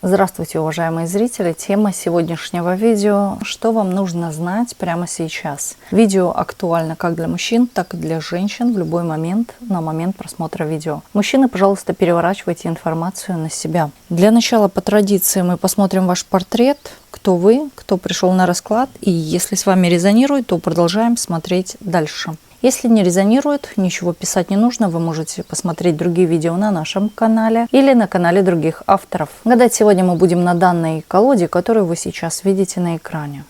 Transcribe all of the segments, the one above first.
Здравствуйте, уважаемые зрители! Тема сегодняшнего видео – что вам нужно знать прямо сейчас. Видео актуально как для мужчин, так и для женщин в любой момент, на момент просмотра видео. Мужчины, пожалуйста, переворачивайте информацию на себя. Для начала, по традиции, мы посмотрим ваш портрет, кто вы, кто пришел на расклад, и если с вами резонирует, то продолжаем смотреть дальше. Если не резонирует, ничего писать не нужно, вы можете посмотреть другие видео на нашем канале или на канале других авторов. Гадать сегодня мы будем на данной колоде, которую вы сейчас видите на экране.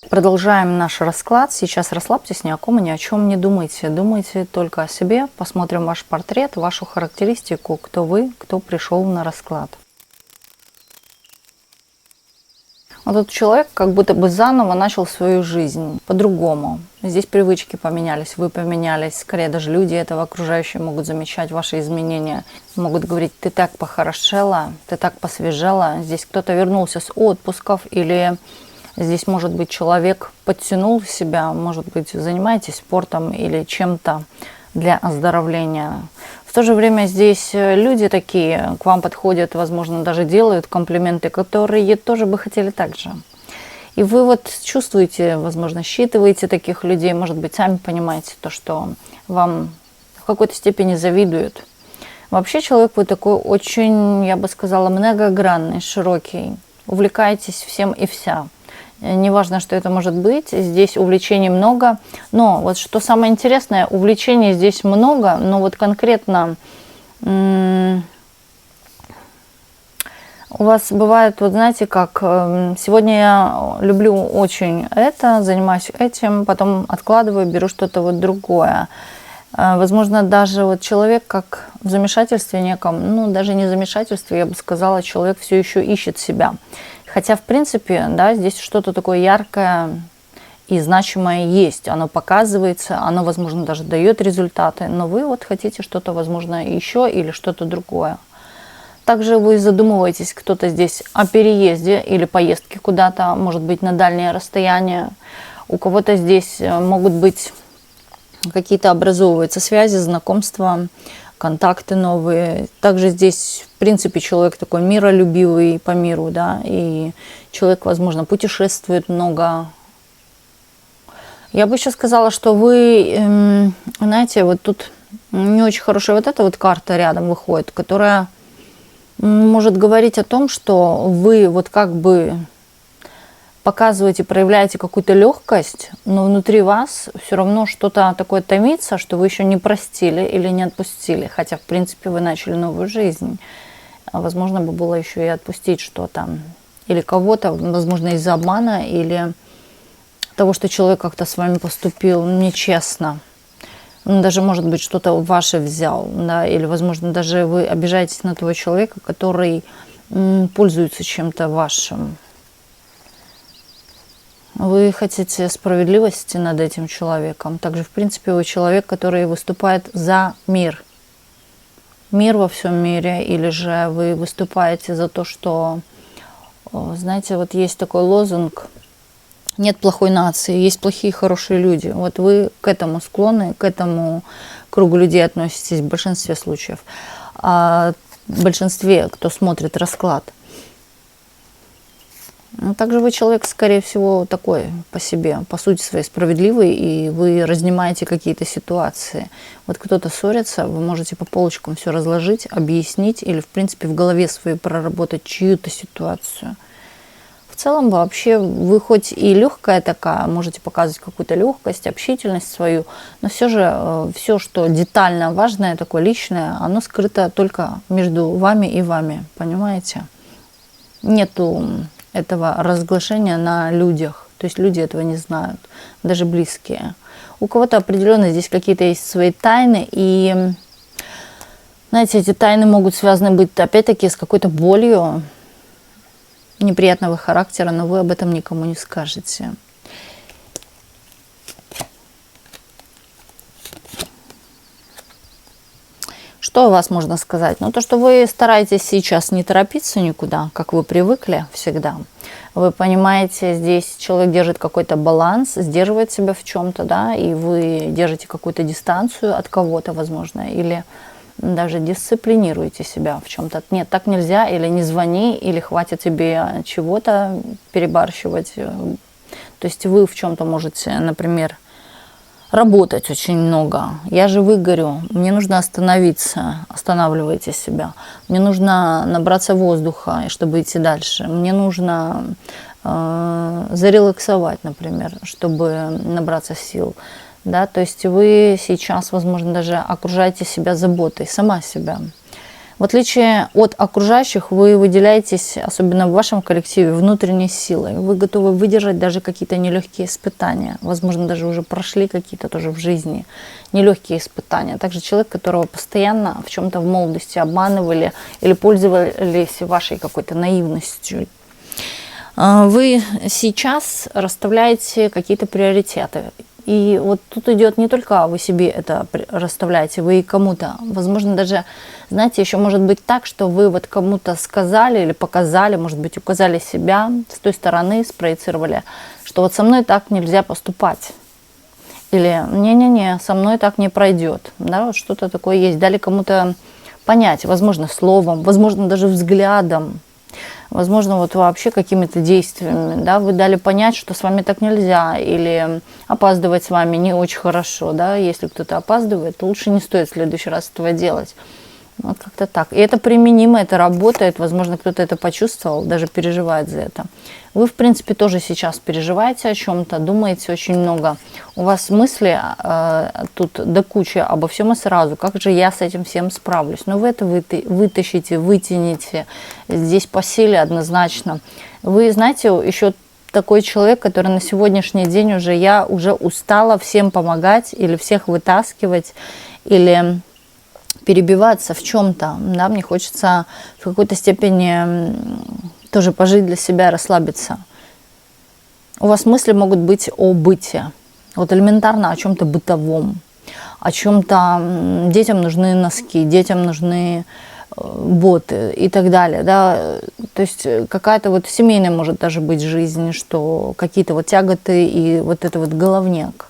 Продолжаем наш расклад. Сейчас расслабьтесь, ни о ком и ни о чем не думайте. Думайте только о себе. Посмотрим ваш портрет, вашу характеристику, кто вы, кто пришел на расклад. Вот этот человек как будто бы заново начал свою жизнь по-другому. Здесь привычки поменялись, вы поменялись. Скорее даже люди этого окружающие могут замечать ваши изменения. Могут говорить: ты так похорошела, ты так посвежела. Здесь кто-то вернулся с отпусков, или здесь, может быть, человек подтянул себя, может быть, занимаетесь спортом или чем-то для оздоровления. В то же время здесь люди такие к вам подходят, возможно, даже делают комплименты, которые тоже бы хотели так же. И вы вот чувствуете, возможно, считываете таких людей, может быть, сами понимаете то, что вам в какой-то степени завидуют. Вообще человек вы такой очень, я бы сказала, многогранный, широкий. Увлекаетесь всем и вся. Неважно, что это может быть, здесь увлечений много, но вот что самое интересное, увлечений здесь много, но вот конкретно у вас бывает, вот знаете как, сегодня я люблю очень это, занимаюсь этим, потом откладываю, беру что-то вот другое. Возможно, даже вот человек как в замешательстве неком, ну даже не в замешательстве, я бы сказала, человек все еще ищет себя. Хотя, в принципе, да, здесь что-то такое яркое и значимое есть. Оно показывается, оно, возможно, даже дает результаты, но вы вот хотите что-то, возможно, еще или что-то другое. Также вы задумываетесь, кто-то здесь о переезде или поездке куда-то, может быть, на дальнее расстояние. У кого-то здесь могут быть какие-то образовываются связи, знакомства, контакты новые. Также здесь, в принципе, человек такой миролюбивый по миру, да, и человек, возможно, путешествует много. Я бы еще сказала, что вы, знаете, вот тут не очень хорошая вот эта вот карта рядом выходит, которая может говорить о том, что вы вот как бы показываете, проявляете какую-то легкость, но внутри вас все равно что-то такое томится, что вы еще не простили или не отпустили. Хотя, в принципе, вы начали новую жизнь. Возможно, бы было еще и отпустить что-то. Или кого-то, возможно, из-за обмана, или того, что человек как-то с вами поступил нечестно. Даже, может быть, что-то ваше взял. Да? Или, возможно, даже вы обижаетесь на того человека, который пользуется чем-то вашим. Вы хотите справедливости над этим человеком. Также, в принципе, вы человек, который выступает за мир. Мир во всем мире. Или же вы выступаете за то, что, знаете, вот есть такой лозунг: нет плохой нации, есть плохие и хорошие люди. Вот вы к этому склонны, к этому кругу людей относитесь в большинстве случаев. А в большинстве, кто смотрит расклад. Также вы человек, скорее всего, такой по себе, по сути своей справедливый, и вы разнимаете какие-то ситуации. Вот кто-то ссорится, вы можете по полочкам все разложить, объяснить или, в принципе, в голове своей проработать чью-то ситуацию. В целом, вообще, вы хоть и легкая такая, можете показывать какую-то легкость, общительность свою, но все же все, что детально важное, такое личное, оно скрыто только между вами и вами, понимаете? Нету этого разглашения на людях. То есть люди этого не знают, даже близкие. У кого-то определенно здесь какие-то есть свои тайны, и, знаете, эти тайны могут связаны быть, опять-таки, с какой-то болью неприятного характера, но вы об этом никому не скажете. Что о вас можно сказать? Ну, то, что вы стараетесь сейчас не торопиться никуда, как вы привыкли всегда. Вы понимаете, здесь человек держит какой-то баланс, сдерживает себя в чем-то, да, и вы держите какую-то дистанцию от кого-то, возможно, или даже дисциплинируете себя в чем-то. Нет, так нельзя, или не звони, или хватит тебе чего-то перебарщивать. То есть вы в чем-то можете, например, работать очень много. Я же выгорю, мне нужно остановиться, останавливайте себя. Мне нужно набраться воздуха, чтобы идти дальше. Мне нужно зарелаксовать, например, чтобы набраться сил. Да, то есть вы сейчас, возможно, даже окружаете себя заботой, сама себя. В отличие от окружающих, вы выделяетесь, особенно в вашем коллективе, внутренней силой. Вы готовы выдержать даже какие-то нелегкие испытания. Возможно, даже уже прошли какие-то тоже в жизни нелегкие испытания. Также человек, которого постоянно в чем-то в молодости обманывали или пользовались вашей какой-то наивностью. Вы сейчас расставляете какие-то приоритеты. И вот тут идет не только вы себе это расставляете, вы и кому-то. Возможно, даже, знаете, еще может быть так, что вы вот кому-то сказали или показали, может быть, указали себя с той стороны, спроецировали, что вот со мной так нельзя поступать. Или не-не-не, со мной так не пройдет. Да, вот что-то такое есть. Дали кому-то понять, возможно, словом, возможно, даже взглядом. Возможно, вот вообще какими-то действиями, да, вы дали понять, что с вами так нельзя, или опаздывать с вами не очень хорошо, да, если кто-то опаздывает, то лучше не стоит в следующий раз этого делать. Вот как-то так. И это применимо, это работает, возможно, кто-то это почувствовал, даже переживает за это. Вы, в принципе, тоже сейчас переживаете о чем-то, думаете очень много. У вас мысли тут до кучи обо всем и сразу. Как же я с этим всем справлюсь? Но вы это вытащите, вытяните. Здесь по силе однозначно. Вы знаете, еще такой человек, который на сегодняшний день я уже устала всем помогать или всех вытаскивать, или перебиваться в чем-то, да, мне хочется в какой-то степени тоже пожить для себя, расслабиться. У вас мысли могут быть о быте, вот элементарно о чем-то бытовом, о чем-то, детям нужны носки, детям нужны боты и так далее, да, то есть какая-то вот семейная может даже быть жизнь, что какие-то вот тяготы и вот это вот головняк.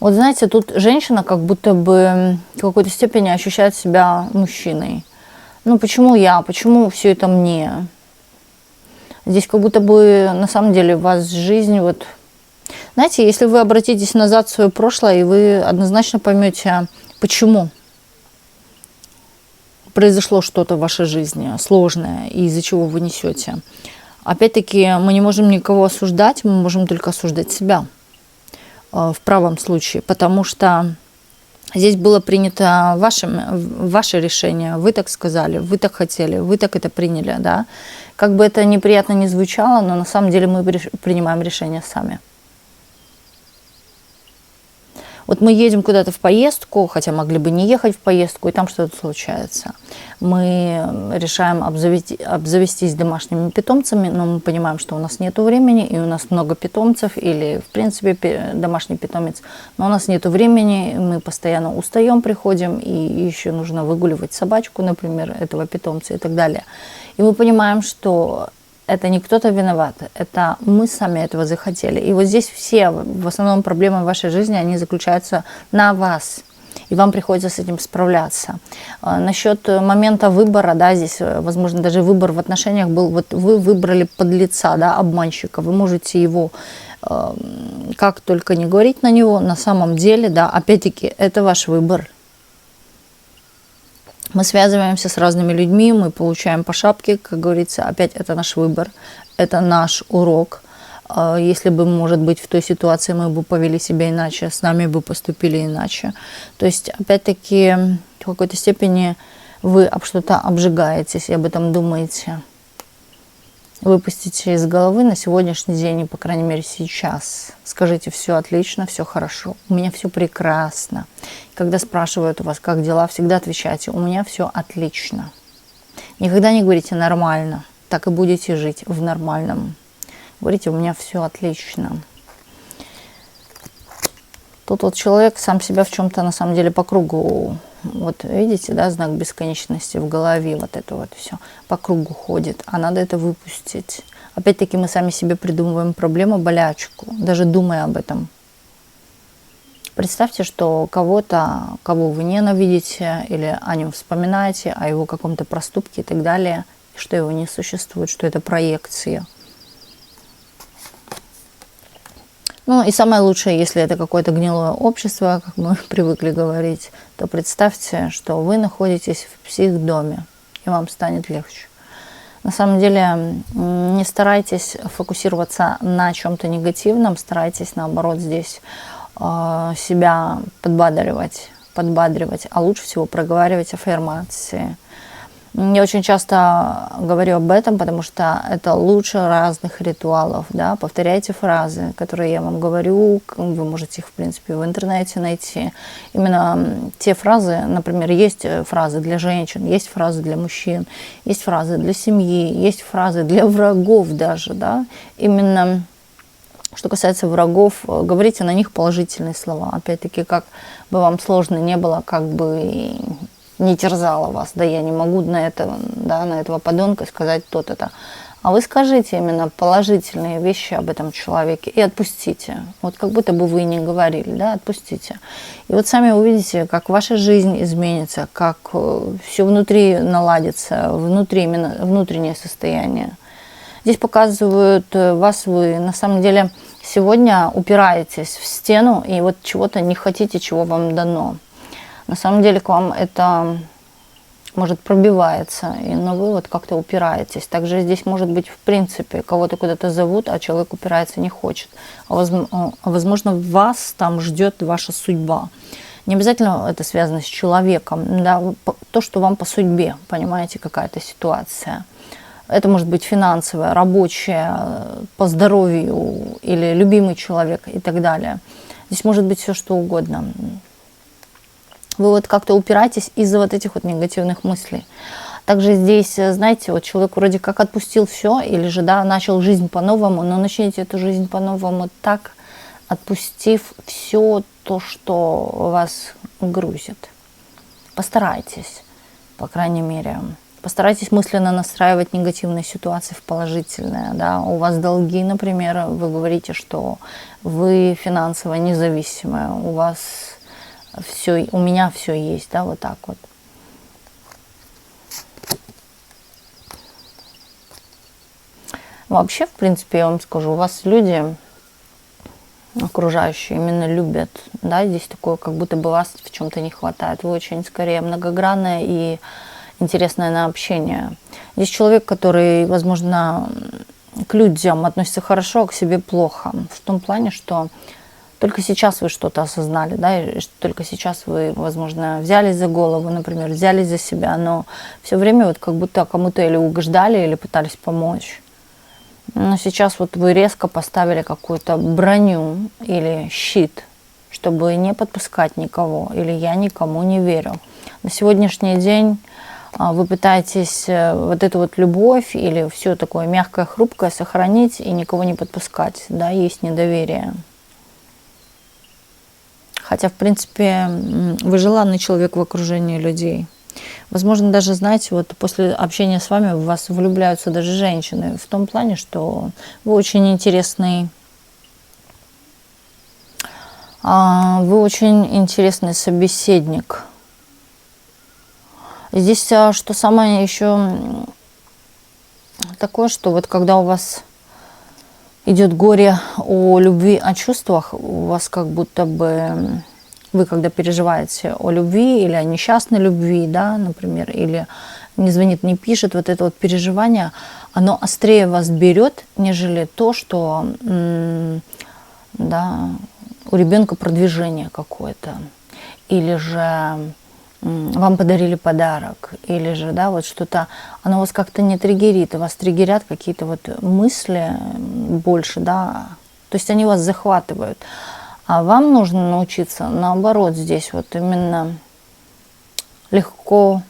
Вот знаете, тут женщина как будто бы в какой-то степени ощущает себя мужчиной. Ну почему я, почему все это мне? Здесь как будто бы на самом деле у вас жизнь вот... Знаете, если вы обратитесь назад в свое прошлое, и вы однозначно поймете, почему произошло что-то в вашей жизни сложное, и из-за чего вы несете. Опять-таки, мы не можем никого осуждать, мы можем только осуждать себя. В правом случае, потому что здесь было принято ваше решение, вы так сказали, вы так хотели, вы так это приняли, да. Как бы это неприятно не звучало, но на самом деле мы принимаем решение сами. Вот мы едем куда-то в поездку, хотя могли бы не ехать в поездку, и там что-то случается. Мы решаем обзавестись домашними питомцами, но мы понимаем, что у нас нет времени, и у нас много питомцев, или, в принципе, домашний питомец, но у нас нет времени, мы постоянно устаем, приходим, и еще нужно выгуливать собачку, например, этого питомца и так далее. И мы понимаем, что это не кто-то виноват, это мы сами этого захотели. И вот здесь все, в основном, проблемы в вашей жизни, они заключаются на вас. И вам приходится с этим справляться. Насчет момента выбора, да, здесь, возможно, даже выбор в отношениях был, вот вы выбрали подлеца, да, обманщика, вы можете его, как только не говорить на него, на самом деле, да, опять-таки, это ваш выбор. Мы связываемся с разными людьми, мы получаем по шапке, как говорится, опять это наш выбор, это наш урок. Если бы, может быть, в той ситуации мы бы повели себя иначе, с нами бы поступили иначе. То есть, опять-таки, в какой-то степени вы об что-то обжигаетесь и об этом думаете. Выпустите из головы на сегодняшний день, и, по крайней мере, сейчас. Скажите, все отлично, все хорошо, у меня все прекрасно. Когда спрашивают у вас, как дела, всегда отвечайте, у меня все отлично. Никогда не говорите нормально, так и будете жить в нормальном. Говорите, у меня все отлично. Тут вот человек сам себя в чем-то на самом деле по кругу, вот видите, да, знак бесконечности в голове, вот это вот все по кругу ходит, а надо это выпустить. Опять-таки мы сами себе придумываем проблему, болячку, даже думая об этом. Представьте, что кого-то, кого вы ненавидите, или о нем вспоминаете, о его каком-то проступке и так далее, что его не существует, что это проекция. Ну и самое лучшее, если это какое-то гнилое общество, как мы привыкли говорить, то представьте, что вы находитесь в психдоме, и вам станет легче. На самом деле не старайтесь фокусироваться на чем-то негативном, старайтесь наоборот здесь себя подбадривать, а лучше всего проговаривать аффирмации. Я очень часто говорю об этом, потому что это лучше разных ритуалов. Да? Повторяйте фразы, которые я вам говорю, вы можете их, в принципе, в интернете найти. Именно те фразы, например, есть фразы для женщин, есть фразы для мужчин, есть фразы для семьи, есть фразы для врагов даже. Да? Именно что касается врагов, говорите на них положительные слова. Опять-таки, как бы вам сложно не было, как бы не терзало вас, да, я не могу на этого подонка сказать то-то. А вы скажите именно положительные вещи об этом человеке и отпустите. Вот как будто бы вы и не говорили, да, отпустите. И вот сами увидите, как ваша жизнь изменится, как все внутри наладится, именно внутреннее состояние. Здесь показывают вас, вы на самом деле сегодня упираетесь в стену и вот чего-то не хотите, чего вам дано. На самом деле к вам это может пробивается, но вы вот как-то упираетесь. Также здесь может быть в принципе кого-то куда-то зовут, а человек упирается, не хочет. Возможно, вас там ждет ваша судьба. Не обязательно это связано с человеком, да, то, что вам по судьбе, понимаете, какая-то ситуация. Это может быть финансовая, рабочая, по здоровью или любимый человек и так далее. Здесь может быть все что угодно. Вы вот как-то упираетесь из-за вот этих вот негативных мыслей. Также здесь, знаете, вот человек вроде как отпустил все, или же, да, начал жизнь по-новому, но начните эту жизнь по-новому так, отпустив все то, что вас грузит. Постарайтесь, по крайней мере. Постарайтесь мысленно настраивать негативные ситуации в положительные. Да? У вас долги, например, вы говорите, что вы финансово независимые, у вас все, у меня все есть, да, вот так вот. Вообще, в принципе, я вам скажу, у вас люди окружающие именно любят, да, здесь такое, как будто бы вас в чем-то не хватает. Вы очень, скорее, многогранная и интересная на общение. Здесь человек, который, возможно, к людям относится хорошо, а к себе плохо. В том плане, что только сейчас вы что-то осознали, да, и только сейчас вы, возможно, взялись за голову, например, взялись за себя, но все время вот как будто кому-то или угождали, или пытались помочь. Но сейчас вот вы резко поставили какую-то броню или щит, чтобы не подпускать никого, или я никому не верю. На сегодняшний день вы пытаетесь вот эту вот любовь или все такое мягкое, хрупкое сохранить и никого не подпускать, да, есть недоверие. Хотя, в принципе, вы желанный человек в окружении людей. Возможно, даже, знаете, вот после общения с вами в вас влюбляются даже женщины. В том плане, что вы очень интересный собеседник. Здесь что самое еще такое, что вот когда у вас идет горе о любви, о чувствах, у вас как будто бы, вы когда переживаете о любви или о несчастной любви, да, например, или не звонит, не пишет, вот это вот переживание, оно острее вас берет, нежели то, что, да, у ребенка продвижение какое-то, или же вам подарили подарок, или же, да, вот что-то, оно вас как-то не триггерит, вас триггерят какие-то вот мысли больше, да, то есть они вас захватывают. А вам нужно научиться, наоборот, здесь вот именно легко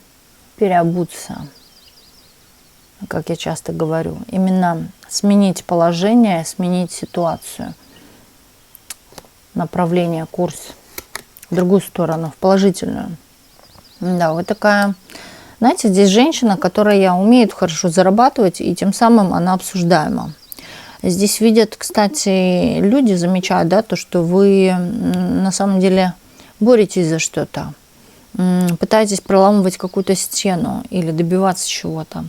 переобуться, как я часто говорю, именно сменить положение, сменить ситуацию, направление, курс в другую сторону, в положительную. Да, вот такая, знаете, здесь женщина, которая умеет хорошо зарабатывать, и тем самым она обсуждаема. Здесь видят, кстати, люди замечают, да, то, что вы на самом деле боретесь за что-то, пытаетесь проламывать какую-то стену или добиваться чего-то.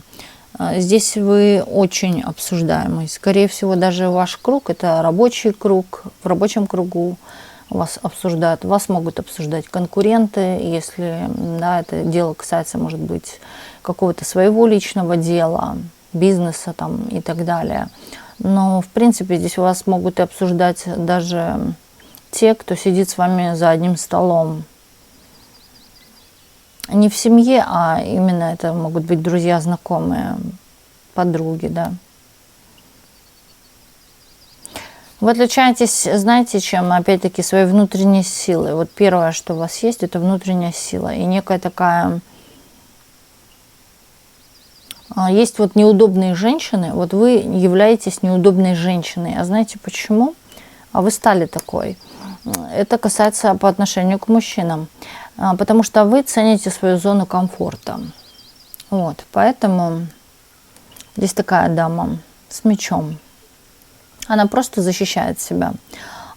Здесь вы очень обсуждаемый. Скорее всего, даже ваш круг – это рабочий круг. В рабочем кругу вас обсуждают, вас могут обсуждать конкуренты, если, да, это дело касается, может быть, какого-то своего личного дела, бизнеса там и так далее. Но, в принципе, здесь вас могут и обсуждать даже те, кто сидит с вами за одним столом. Не в семье, а именно это могут быть друзья, знакомые, подруги, да. Вы отличаетесь, знаете, чем, опять-таки, своей внутренней силой. Вот первое, что у вас есть, это внутренняя сила. И некая такая... Есть вот неудобные женщины, вот вы являетесь неудобной женщиной. А знаете почему? А вы стали такой. Это касается по отношению к мужчинам. Потому что вы цените свою зону комфорта. Вот, поэтому здесь такая дама с мечом. Она просто защищает себя.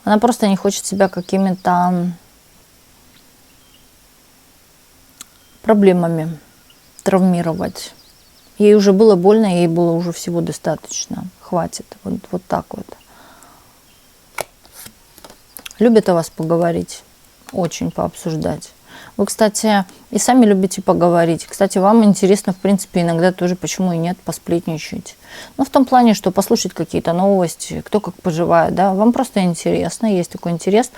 Она просто не хочет себя какими-то проблемами травмировать. Ей уже было больно, ей было уже всего достаточно. Хватит. Вот так вот. Любит о вас поговорить. Очень пообсуждать. Вы, кстати, и сами любите поговорить. Кстати, вам интересно, в принципе, иногда тоже, почему и нет, посплетничать. Ну, в том плане, что послушать какие-то новости, кто как поживает, да, вам просто интересно, есть такой интерес.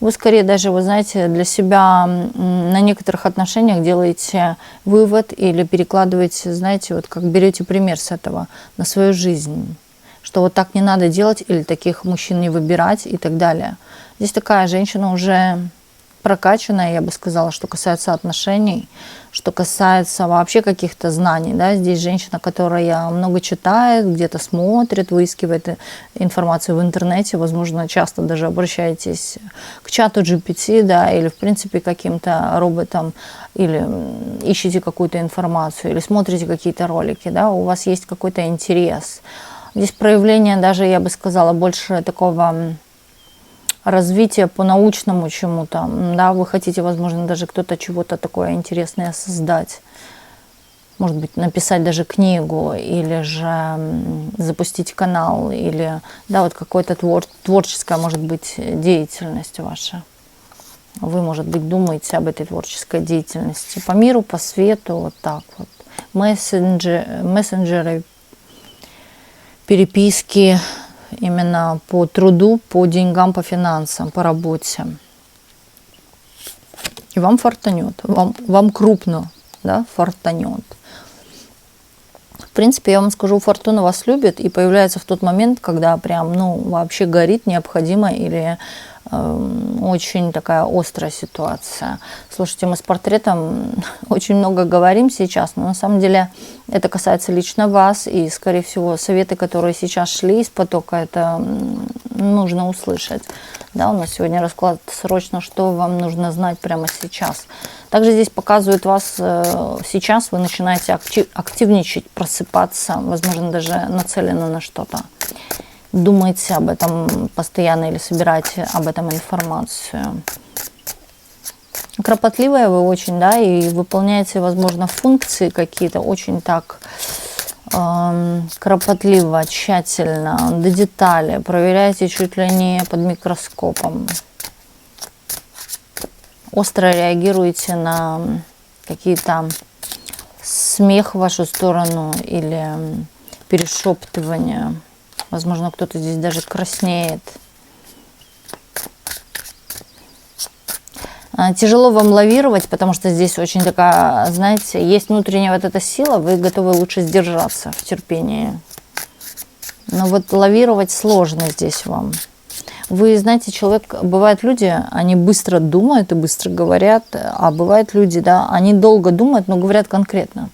Вы скорее даже, вы знаете, для себя на некоторых отношениях делаете вывод или перекладываете, знаете, вот как берете пример с этого на свою жизнь. Что вот так не надо делать или таких мужчин не выбирать и так далее. Здесь такая женщина уже... прокачанная, я бы сказала, что касается отношений, что касается вообще каких-то знаний. Да? Здесь женщина, которая много читает, где-то смотрит, выискивает информацию в интернете, возможно, часто даже обращаетесь к чату GPT, да, или, в принципе, каким-то роботам, или ищете какую-то информацию, или смотрите какие-то ролики, да? У вас есть какой-то интерес. Здесь проявление даже, я бы сказала, больше такого... развитие по научному чему-то, да, вы хотите, возможно, даже кто-то чего-то такое интересное создать, может быть, написать даже книгу, или же запустить канал, или, да, вот какая-то творческая, может быть, деятельность ваша. Вы, может быть, думаете об этой творческой деятельности по миру, по свету, вот так вот. Мессенджеры, переписки, именно по труду, по деньгам, по финансам, по работе. И вам фартанет, вам крупно, да, фартанет. В принципе, я вам скажу, фортуна вас любит и появляется в тот момент, когда прям, ну, вообще горит необходимо или очень такая острая ситуация. Слушайте, мы с портретом очень много говорим сейчас, но на самом деле это касается лично вас, и, скорее всего, советы, которые сейчас шли из потока, это нужно услышать. Да, у нас сегодня расклад срочно, что вам нужно знать прямо сейчас. Также здесь показывают вас сейчас, вы начинаете активничать, просыпаться, возможно, даже нацелено на что-то. Думаете об этом постоянно или собираете об этом информацию. Кропотливая вы очень, да, и выполняете, возможно, функции какие-то очень так кропотливо, тщательно, до детали. Проверяете чуть ли не под микроскопом. Остро реагируете на какие-то смех в вашу сторону или перешептывания. Возможно, кто-то здесь даже краснеет. Тяжело вам лавировать, потому что здесь очень такая, знаете, есть внутренняя вот эта сила, вы готовы лучше сдержаться в терпении. Но вот лавировать сложно здесь вам. Вы знаете, человек, бывают люди, они быстро думают и быстро говорят, а бывают люди, да, они долго думают, но говорят конкретно.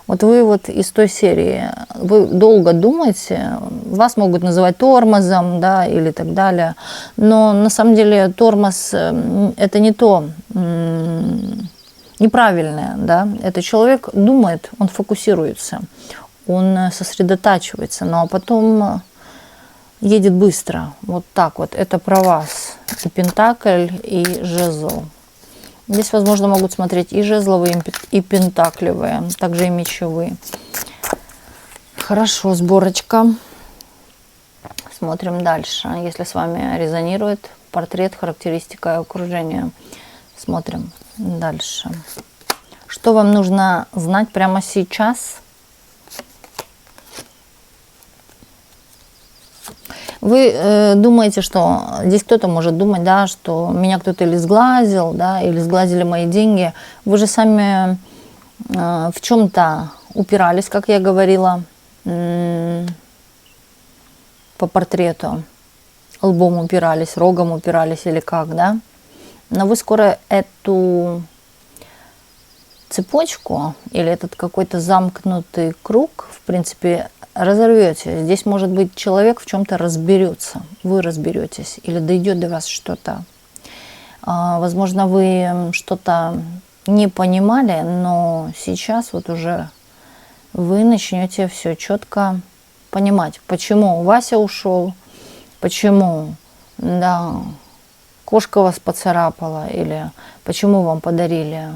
Вот вы вот из той серии, вы долго думаете, вас могут называть тормозом, да, или так далее, но на самом деле тормоз – это не то, неправильное, да, это человек думает, он фокусируется, он сосредотачивается, но потом едет быстро. Вот так вот. Это про вас. И пентакль, и жезл. Здесь, возможно, могут смотреть и жезловые, и пентаклевые, также и мечевые. Хорошо, сборочка. Смотрим дальше. Если с вами резонирует портрет, характеристика и окружение. Смотрим дальше. Что вам нужно знать прямо сейчас? Вы думаете, что здесь кто-то может думать, да, что меня кто-то или сглазил, да, или сглазили мои деньги. Вы же сами в чем-то упирались, как я говорила, по портрету. Лбом упирались, рогом упирались или как, да. Но вы скоро эту цепочку или этот какой-то замкнутый круг, в принципе, разорвете. Здесь, может быть, человек в чем-то разберется, вы разберетесь, или дойдет до вас что-то. Возможно, вы что-то не понимали, но сейчас вот уже вы начнете все четко понимать, почему Вася ушел, почему, да, кошка вас поцарапала, или почему вам подарили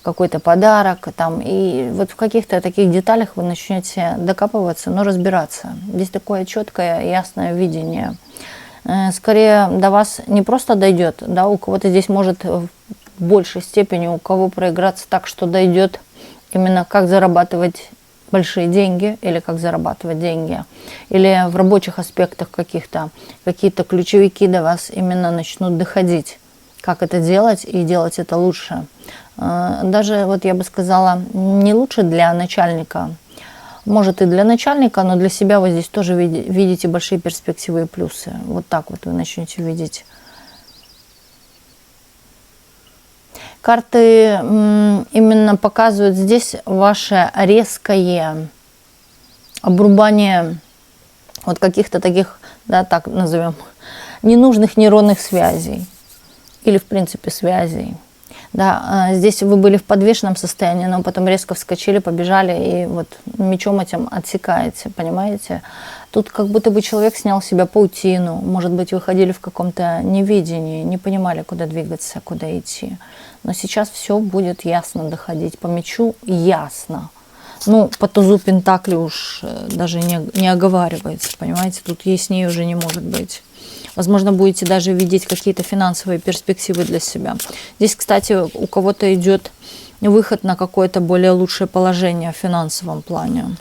какой-то подарок, там, и вот в каких-то таких деталях вы начнете докапываться, но разбираться. Здесь такое четкое, ясное видение. Скорее до вас не просто дойдет, да, у кого-то здесь может в большей степени, у кого проиграться так, что дойдет именно как зарабатывать большие деньги, или как зарабатывать деньги, или в рабочих аспектах каких-то, какие-то ключевики до вас именно начнут доходить, как это делать, и делать это лучше. Даже, вот я бы сказала, не лучше для начальника, может и для начальника, но для себя вы здесь тоже видите большие перспективы и плюсы. Вот так вот вы начнете видеть. Карты именно показывают здесь ваше резкое обрубание вот каких-то таких, да, так назовем, ненужных нейронных связей или, в принципе, связей. Да, здесь вы были в подвешенном состоянии, но потом резко вскочили, побежали и вот мечом этим отсекаете, понимаете? Тут как будто бы человек снял с себя паутину, может быть, вы ходили в каком-то неведении, не понимали, куда двигаться, куда идти. Но сейчас все будет ясно доходить, по мечу ясно. Ну, по тузу пентакли уж даже не оговаривается, понимаете? Тут яснее уже не может быть. Возможно, будете даже видеть какие-то финансовые перспективы для себя. Здесь, кстати, у кого-то идет выход на какое-то более лучшее положение в финансовом плане.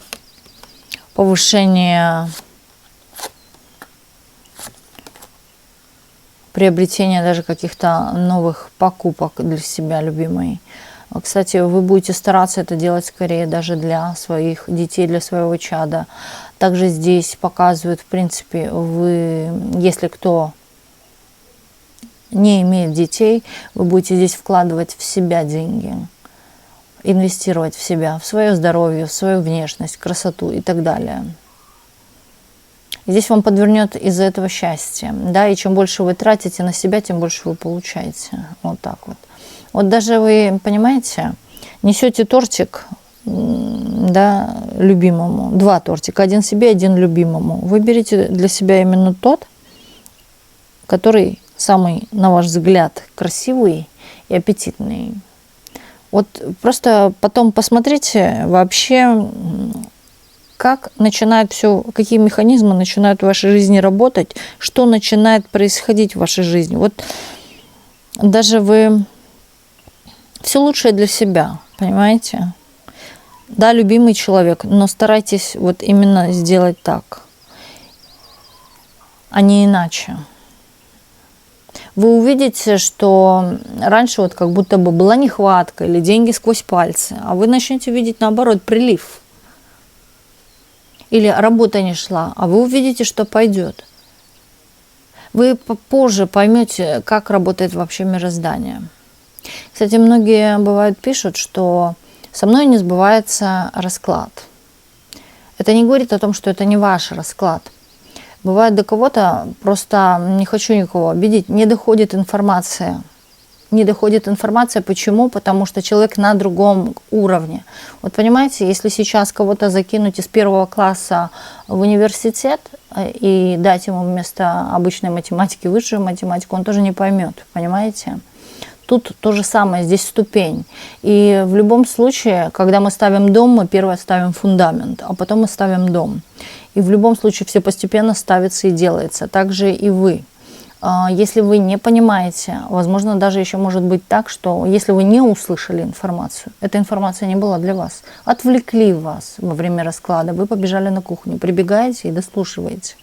Повышение, приобретение даже каких-то новых покупок для себя любимой. Кстати, вы будете стараться это делать скорее даже для своих детей, для своего чада. Также здесь показывают, в принципе, вы, если кто не имеет детей, вы будете здесь вкладывать в себя деньги, инвестировать в себя, в свое здоровье, в свою внешность, красоту и так далее. Здесь вам подвернет из-за этого счастье, да, и чем больше вы тратите на себя, тем больше вы получаете. Вот так вот. Вот даже вы, понимаете, несете тортик, да, любимому, 2 тортика, один себе, один любимому. Выберите для себя именно тот, который самый, на ваш взгляд, красивый и аппетитный. Вот просто потом посмотрите вообще, как начинает все, какие механизмы начинают в вашей жизни работать, что начинает происходить в вашей жизни. Вот даже вы все лучшее для себя, понимаете? Да, любимый человек, но старайтесь вот именно сделать так, а не иначе. Вы увидите, что раньше вот как будто бы была нехватка или деньги сквозь пальцы, а вы начнете видеть наоборот прилив. Или работа не шла, а вы увидите, что пойдет. Вы позже поймете, как работает вообще мироздание. Кстати, многие бывают пишут, что со мной не сбывается расклад. Это не говорит о том, что это не ваш расклад. Бывает до кого-то, просто не хочу никого обидеть, не доходит информация. не доходит информация. Почему? Потому что человек на другом уровне. Вот понимаете, если сейчас кого-то закинуть из 1 класса в университет и дать ему вместо обычной математики высшую математику, он тоже не поймет, понимаете? Тут то же самое, здесь ступень. И в любом случае, когда мы ставим дом, мы первое ставим фундамент, а потом мы ставим дом. И в любом случае все постепенно ставится и делается. Также и вы. Если вы не понимаете, возможно, даже еще может быть так, что если вы не услышали информацию, эта информация не была для вас, отвлекли вас во время расклада, вы побежали на кухню, прибегаете и дослушиваете.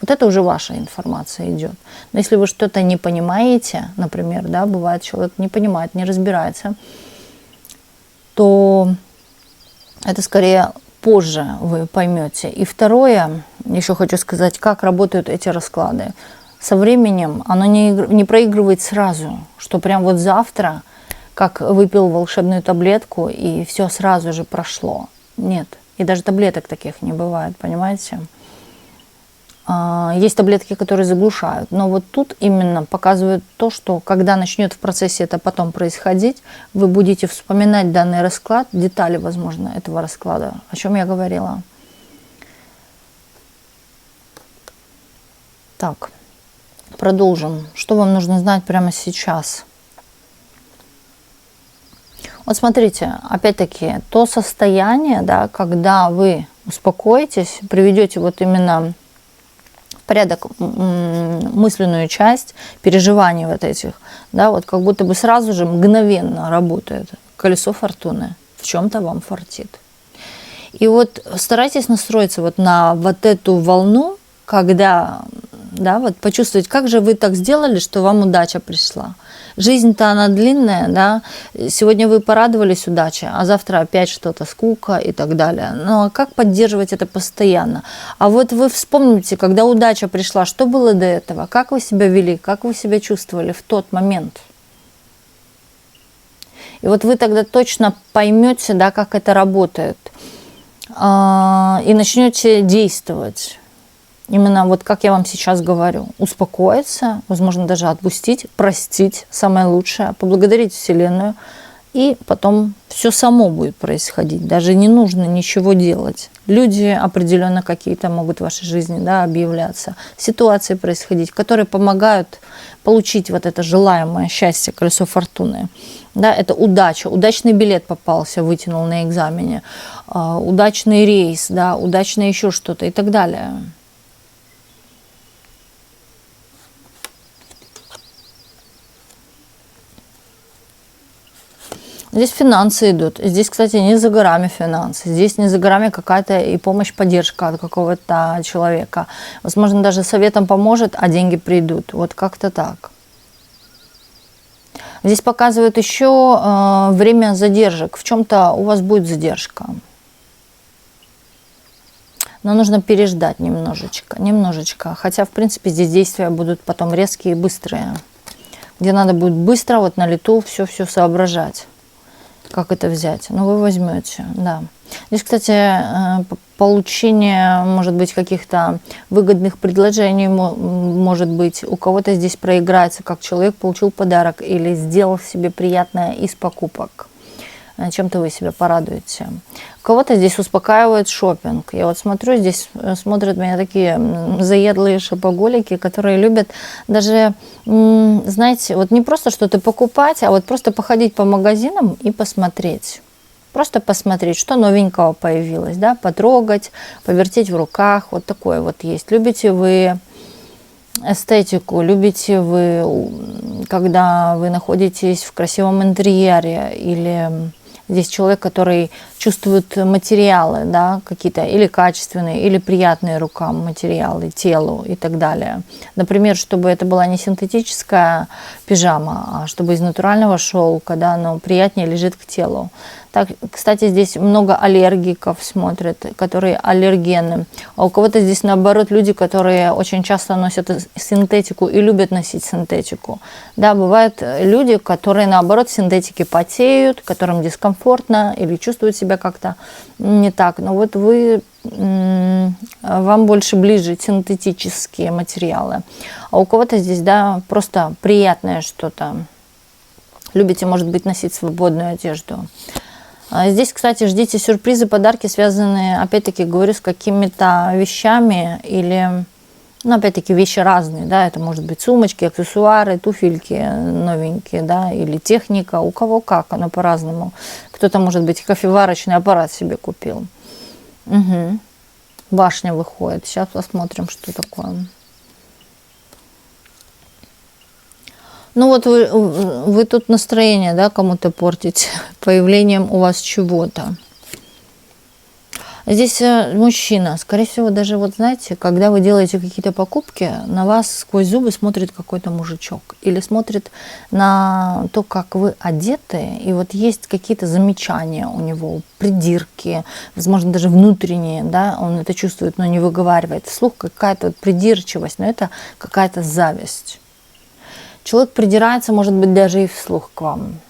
Вот это уже ваша информация идет. Но если вы что-то не понимаете, например, да, бывает, человек не понимает, не разбирается, то это скорее позже вы поймете. И второе, еще хочу сказать, как работают эти расклады. Со временем оно не проигрывает сразу, что прям вот завтра, как выпил волшебную таблетку, и все сразу же прошло. Нет, и даже таблеток таких не бывает, понимаете? Есть таблетки, которые заглушают, но вот тут именно показывают то, что когда начнет в процессе это потом происходить, вы будете вспоминать данный расклад, детали, возможно, этого расклада, о чем я говорила. Так, продолжим. Что вам нужно знать прямо сейчас? Вот смотрите, опять-таки, то состояние, да, когда вы успокоитесь, приведете вот именно порядок мысленную часть переживаний вот этих, да, вот как будто бы сразу же мгновенно работает колесо фортуны, в чем-то вам фартит. И вот старайтесь настроиться вот на вот эту волну, когда, да, вот почувствовать, как же вы так сделали, что вам удача пришла. Жизнь-то она длинная, да, сегодня вы порадовались удачей, а завтра опять что-то, скука и так далее. Но как поддерживать это постоянно? А вот вы вспомните, когда удача пришла, что было до этого, как вы себя вели, как вы себя чувствовали в тот момент. И вот вы тогда точно поймете, да, как это работает, и начнете действовать. Именно вот как я вам сейчас говорю, успокоиться, возможно, даже отпустить, простить, самое лучшее, поблагодарить Вселенную, и потом все само будет происходить, даже не нужно ничего делать. Люди определенно какие-то могут в вашей жизни, да, объявляться, ситуации происходить, которые помогают получить вот это желаемое счастье, колесо фортуны. Да, это удача, удачный билет попался, вытянул на экзамене, удачный рейс, да, удачное еще что-то и так далее. Здесь финансы идут. Здесь, кстати, не за горами финансы. Здесь не за горами какая-то и помощь, поддержка от какого-то человека. Возможно, даже советом поможет, а деньги придут. Вот как-то так. Здесь показывают еще время задержек. В чем-то у вас будет задержка. Но нужно переждать немножечко. Хотя, в принципе, здесь действия будут потом резкие и быстрые. Где надо будет быстро, вот на лету все соображать. Как это взять? Ну, вы возьмете, да. Здесь, кстати, получение, может быть, каких-то выгодных предложений, может быть, у кого-то здесь проиграется, как человек получил подарок или сделал себе приятное из покупок. Чем-то вы себя порадуете. Кого-то здесь успокаивает шопинг. Я вот смотрю, здесь смотрят меня такие заядлые шопоголики, которые любят даже, знаете, вот не просто что-то покупать, а вот просто походить по магазинам и посмотреть. Просто посмотреть, что новенького появилось, да, потрогать, повертеть в руках, вот такое вот есть. Любите вы эстетику, любите вы, когда вы находитесь в красивом интерьере, или здесь человек, который чувствует материалы, да, какие-то или качественные, или приятные рукам материалы, телу и так далее. Например, чтобы это была не синтетическая пижама, а чтобы из натурального шелка, да, но приятнее лежит к телу. Так, кстати, здесь много аллергиков смотрят, которые аллергены. А у кого-то здесь, наоборот, люди, которые очень часто носят синтетику и любят носить синтетику. Да, бывают люди, которые, наоборот, в синтетике потеют, которым дискомфортно или чувствуют себя как-то не так. Но вот вам больше ближе синтетические материалы. А у кого-то здесь, да, просто приятное что-то. Любите, может быть, носить свободную одежду. Здесь, кстати, ждите сюрпризы, подарки, связанные, опять-таки, говорю, с какими-то вещами или, ну, опять-таки, вещи разные, да, это может быть сумочки, аксессуары, туфельки новенькие, да, или техника, у кого как, оно по-разному. Кто-то, может быть, кофеварочный аппарат себе купил. Угу. Башня выходит. Сейчас посмотрим, что такое. Ну вот вы тут настроение, да, кому-то портите появлением у вас чего-то. Здесь мужчина, скорее всего, даже вот знаете, когда вы делаете какие-то покупки, на вас сквозь зубы смотрит какой-то мужичок. Или смотрит на то, как вы одеты, и вот есть какие-то замечания у него, придирки, возможно, даже внутренние, да, он это чувствует, но не выговаривает. Вслух какая-то вот придирчивость, но это какая-то зависть. Человек придирается, может быть, даже и вслух к вам.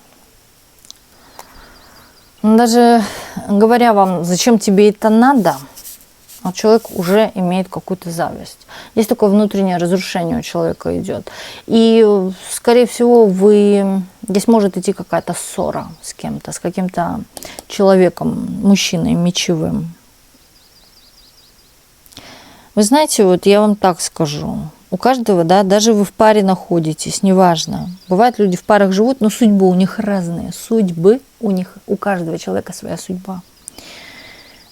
Даже говоря вам, зачем тебе это надо, человек уже имеет какую-то зависть. Здесь такое внутреннее разрушение у человека идет. И, скорее всего, здесь может идти какая-то ссора с кем-то, с каким-то человеком, мужчиной мечевым. Вы знаете, вот я вам так скажу. У каждого, да, даже вы в паре находитесь, неважно. Бывает, люди в парах живут, но судьбы у них разные. Судьбы у них, у каждого человека своя судьба.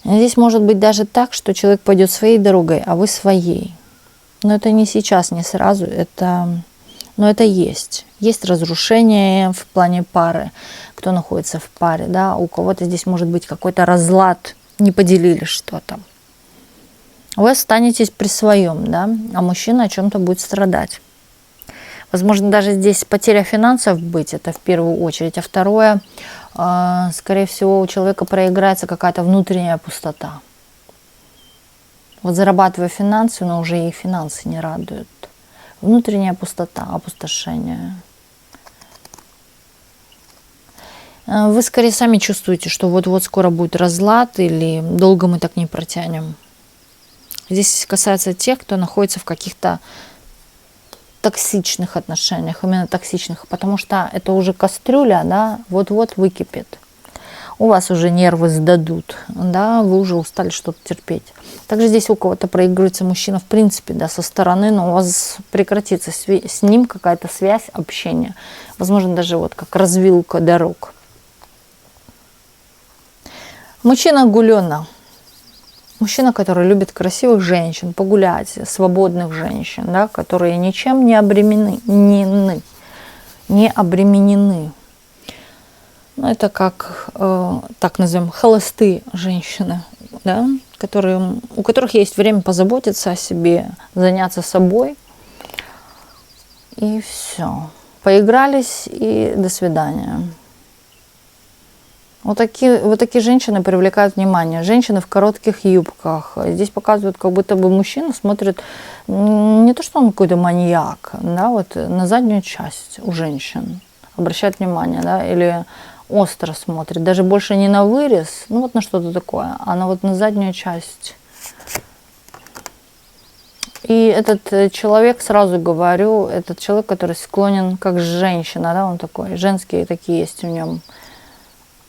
Здесь может быть даже так, что человек пойдет своей дорогой, а вы своей. Но это не сейчас, не сразу, но это есть. Есть разрушение в плане пары, кто находится в паре, да. У кого-то здесь может быть какой-то разлад, не поделили что-то. Вы останетесь при своем, да, а мужчина о чем-то будет страдать. Возможно, даже здесь потеря финансов быть, это в первую очередь. А второе, скорее всего, у человека проиграется какая-то внутренняя пустота. Вот зарабатывая финансы, но уже и финансы не радуют. Внутренняя пустота, опустошение. Вы скорее сами чувствуете, что вот-вот скоро будет разлад или долго мы так не протянем. Здесь касается тех, кто находится в каких-то токсичных отношениях, именно токсичных, потому что это уже кастрюля, да, вот-вот выкипит. У вас уже нервы сдадут, да, вы уже устали что-то терпеть. Также здесь у кого-то проигрывается мужчина в принципе, да, со стороны, но у вас прекратится с ним какая-то связь, общение. Возможно, даже вот как развилка дорог. Мужчина гулёна. Мужчина, который любит красивых женщин, погулять, свободных женщин, да, которые ничем не обременены. Ну, это как, так назовем, холостые женщины, да, у которых есть время позаботиться о себе, заняться собой. И все. Поигрались и до свидания. Вот такие женщины привлекают внимание. Женщины в коротких юбках. Здесь показывают, как будто бы мужчина смотрит не то, что он какой-то маньяк, да, вот на заднюю часть у женщин. Обращает внимание, да, или остро смотрит. Даже больше не на вырез, ну вот на что-то такое, а на заднюю часть. И этот человек, сразу говорю, этот человек, который склонен как женщина, да, он такой, женские такие есть в нем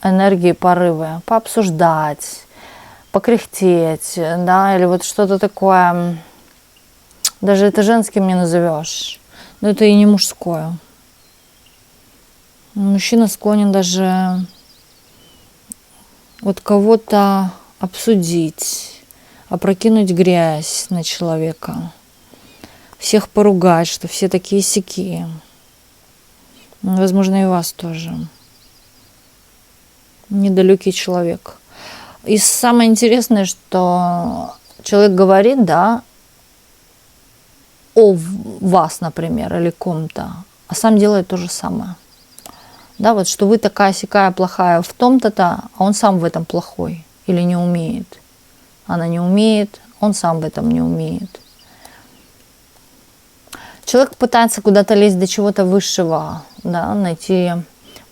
энергии, порывы, пообсуждать, покряхтеть, да, или вот что-то такое, даже это женским не назовешь, но это и не мужское. Мужчина склонен даже вот кого-то обсудить, опрокинуть грязь на человека, всех поругать, что все такие сяки. Возможно, и вас тоже. Недалекий человек. И самое интересное, что человек говорит, да, о вас, например, или ком-то, а сам делает то же самое. Да, вот что вы такая-сякая плохая в том-то-то, а он сам в этом плохой или не умеет. Она не умеет, он сам в этом не умеет. Человек пытается куда-то лезть до чего-то высшего, да, найти,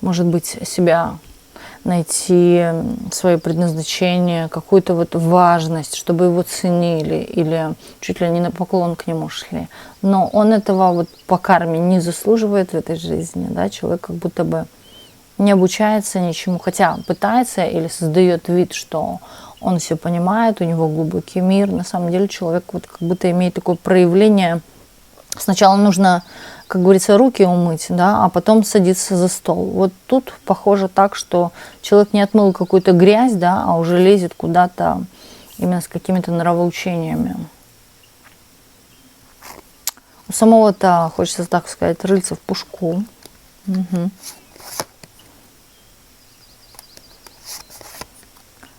может быть, себя, найти свое предназначение, какую-то вот важность, чтобы его ценили или чуть ли не на поклон к нему шли. Но он этого вот по карме не заслуживает в этой жизни, да, человек как будто бы не обучается ничему, хотя пытается или создает вид, что он все понимает, у него глубокий мир. На самом деле человек вот как будто имеет такое проявление. Сначала нужно, как говорится, руки умыть, да, а потом садиться за стол. Вот тут похоже так, что человек не отмыл какую-то грязь, да, а уже лезет куда-то именно с какими-то нравоучениями. У самого-то, хочется так сказать, рыльца в пушку. Угу.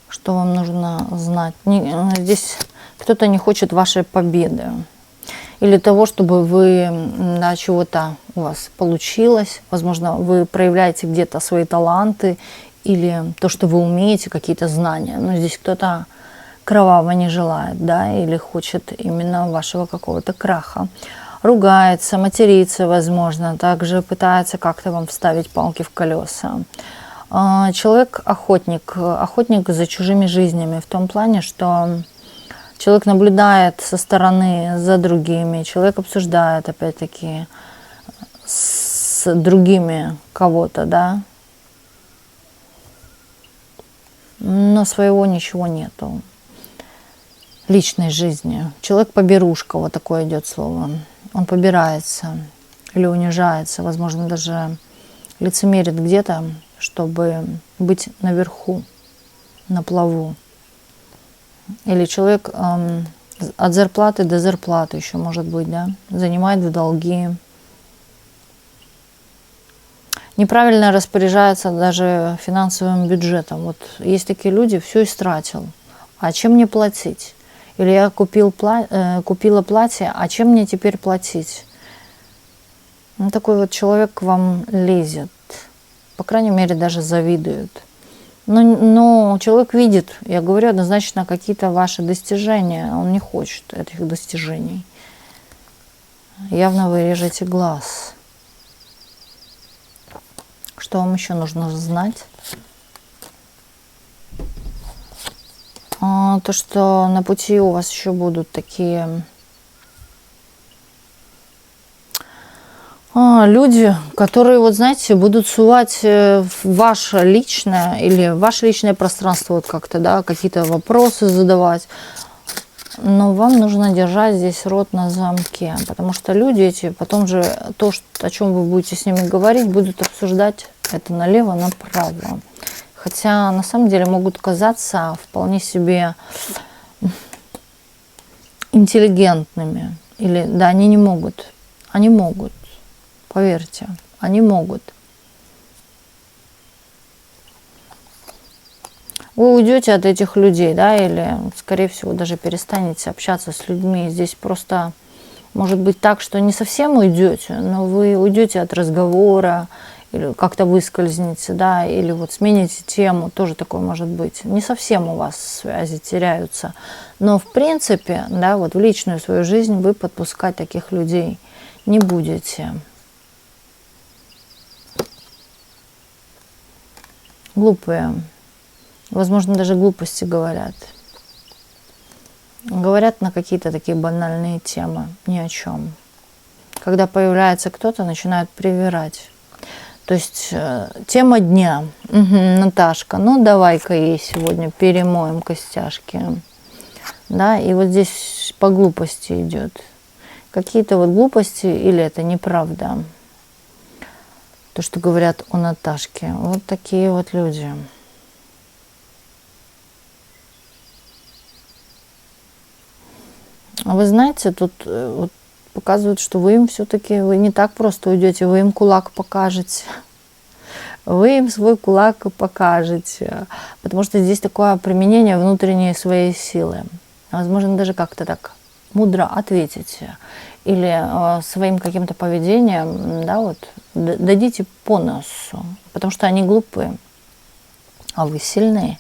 Что вам нужно знать? Здесь кто-то не хочет вашей победы. Или того, чтобы вы, да, чего-то у вас получилось. Возможно, вы проявляете где-то свои таланты или то, что вы умеете, какие-то знания. Но здесь кто-то кроваво не желает, да, или хочет именно вашего какого-то краха. Ругается, матерится, возможно, также пытается как-то вам вставить палки в колеса. Человек охотник за чужими жизнями в том плане, что человек наблюдает со стороны за другими, человек обсуждает, опять-таки, с другими кого-то, да, но своего ничего нету, личной жизни. Человек-поберушка, вот такое идет слово. Он побирается или унижается, возможно, даже лицемерит где-то, чтобы быть наверху, на плаву. Или человек от зарплаты до зарплаты еще, может быть, да, занимает в долги. Неправильно распоряжается даже финансовым бюджетом. Вот есть такие люди, все истратил. А чем мне платить? Или я купила платье, а чем мне теперь платить? Ну, такой вот человек к вам лезет. По крайней мере, даже завидует. Но человек видит, я говорю однозначно, какие-то ваши достижения. Он не хочет этих достижений. Явно вы режете глаз. Что вам еще нужно знать? То, что на пути у вас еще будут такие люди, которые, вот знаете, будут сувать в ваше личное или в ваше личное пространство вот как-то, да, какие-то вопросы задавать. Но вам нужно держать здесь рот на замке, потому что люди эти потом же то, о чем вы будете с ними говорить, будут обсуждать это налево-направо. Хотя на самом деле могут казаться вполне себе интеллигентными. Или, да, они не могут. Они могут. Поверьте, они могут. Вы уйдете от этих людей, да, или, скорее всего, даже перестанете общаться с людьми. Здесь просто может быть так, что не совсем уйдете, но вы уйдете от разговора, или как-то выскользнете, да, или вот смените тему, тоже такое может быть. Не совсем у вас связи теряются, но в принципе, да, вот в личную свою жизнь вы подпускать таких людей не будете. Глупые, возможно, даже глупости говорят. Говорят на какие-то такие банальные темы, ни о чем. Когда появляется кто-то, начинают привирать. То есть тема дня. Угу, Наташка, ну давай-ка ей сегодня перемоем костяшки. Да, и вот здесь по глупости идет. Какие-то вот глупости, или это неправда. То, что говорят о Наташке. Вот такие вот люди. А вы знаете, тут вот показывают, что вы им все-таки, вы не так просто уйдете, вы им кулак покажете. Вы им свой кулак покажете. Потому что здесь такое применение внутренней своей силы. Возможно, даже как-то так мудро ответите. Или своим каким-то поведением, да, вот, дадите по носу. Потому что они глупые, а вы сильные.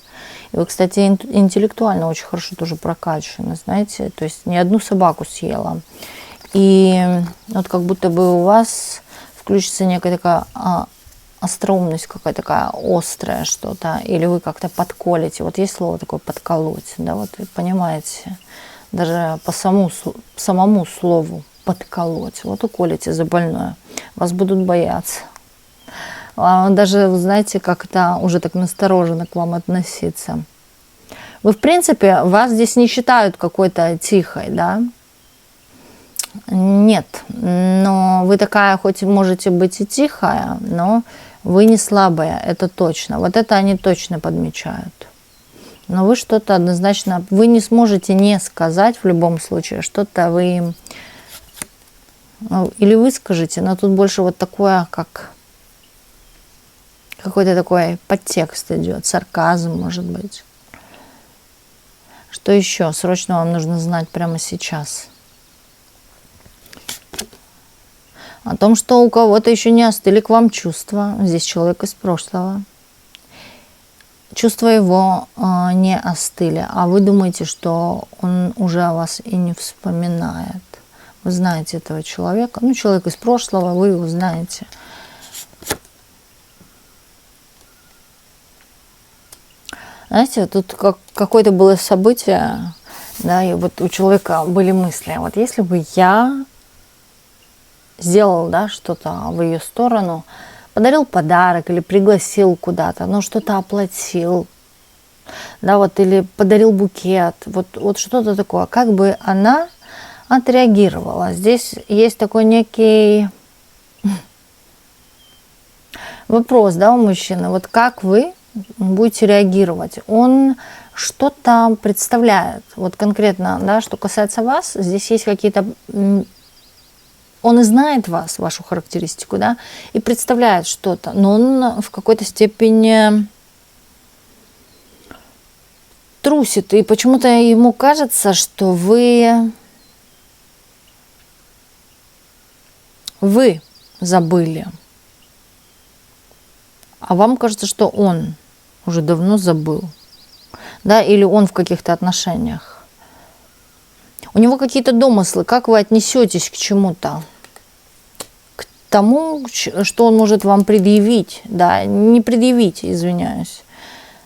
И вы, кстати, интеллектуально очень хорошо тоже прокачаны, знаете. То есть не одну собаку съела. И вот как будто бы у вас включится некая такая остроумность, какая-то такая острая что-то, или вы как-то подколите. Вот есть слово такое подколоть, да, вот вы понимаете, даже по самому слову подколоть. Вот уколите за больное, вас будут бояться. даже, знаете, как-то уже так настороженно к вам относиться. Вы, в принципе, вас здесь не считают какой-то тихой, да? Нет, но вы такая, хоть можете быть и тихая, но вы не слабая, это точно. Вот это они точно подмечают. Но вы что-то однозначно, вы не сможете не сказать в любом случае, что-то вы им, или вы скажете, но тут больше вот такое, как какой-то такой подтекст идет, сарказм, может быть. Что еще срочно вам нужно знать прямо сейчас? О том, что у кого-то еще не остыли к вам чувства. Здесь человек из прошлого. Чувства его не остыли, а вы думаете, что он уже о вас и не вспоминает. Вы знаете этого человека. Ну, человек из прошлого, вы его знаете. Знаете, тут какое-то было событие, да, и вот у человека были мысли. Вот если бы я сделал, да, что-то в ее сторону, подарил подарок или пригласил куда-то, но что-то оплатил, да, вот, или подарил букет, вот что-то такое, как бы она отреагировала. Здесь есть такой некий вопрос, да, у мужчины, вот как вы будете реагировать? Он что-то представляет, вот конкретно, да, что касается вас, здесь есть какие-то... Он и знает вас, вашу характеристику, да, и представляет что-то, но он в какой-то степени трусит, и почему-то ему кажется, что вы забыли, а вам кажется, что он уже давно забыл, да, или он в каких-то отношениях. У него какие-то домыслы, как вы отнесетесь к чему-то, к тому, что он может вам предъявить, да, не предъявить, извиняюсь,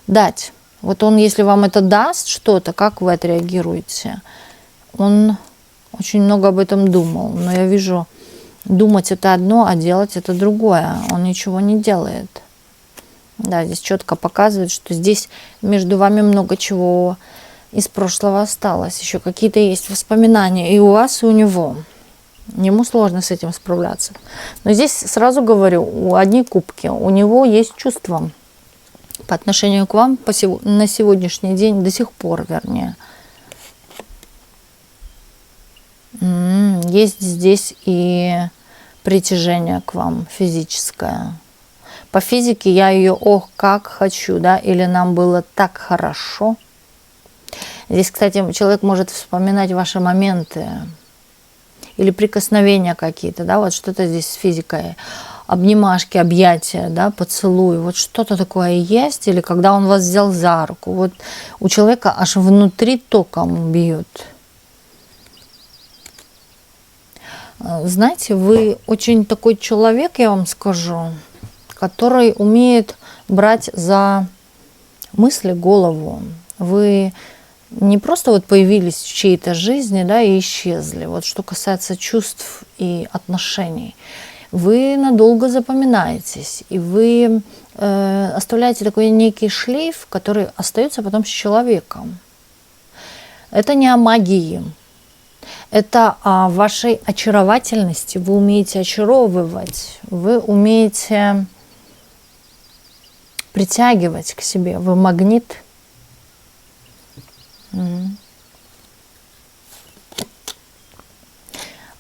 дать. Вот он, если вам это даст что-то, как вы отреагируете? Он очень много об этом думал, но я вижу, думать это одно, а делать это другое. Он ничего не делает. Да, здесь четко показывает, что здесь между вами много чего из прошлого осталось. Еще какие-то есть воспоминания и у вас, и у него. Ему сложно с этим справляться. Но здесь сразу говорю, у одни кубки, у него есть чувства по отношению к вам на сегодняшний день, до сих пор, вернее. Есть здесь и притяжение к вам физическое. По физике я ее, ох, как хочу, да, или нам было так хорошо. Здесь, кстати, человек может вспоминать ваши моменты или прикосновения какие-то, да, вот что-то здесь с физикой, обнимашки, объятия, да, поцелуй, вот что-то такое есть, или когда он вас взял за руку, вот у человека аж внутри током бьет. Знаете, вы очень такой человек, я вам скажу, который умеет брать за мысли голову. Вы не просто вот появились в чьей-то жизни, да, и исчезли. Вот что касается чувств и отношений. Вы надолго запоминаетесь, и вы оставляете такой некий шлейф, который остается потом с человеком. Это не о магии. Это о вашей очаровательности. Вы умеете очаровывать, вы умеете притягивать к себе. Вы магнит.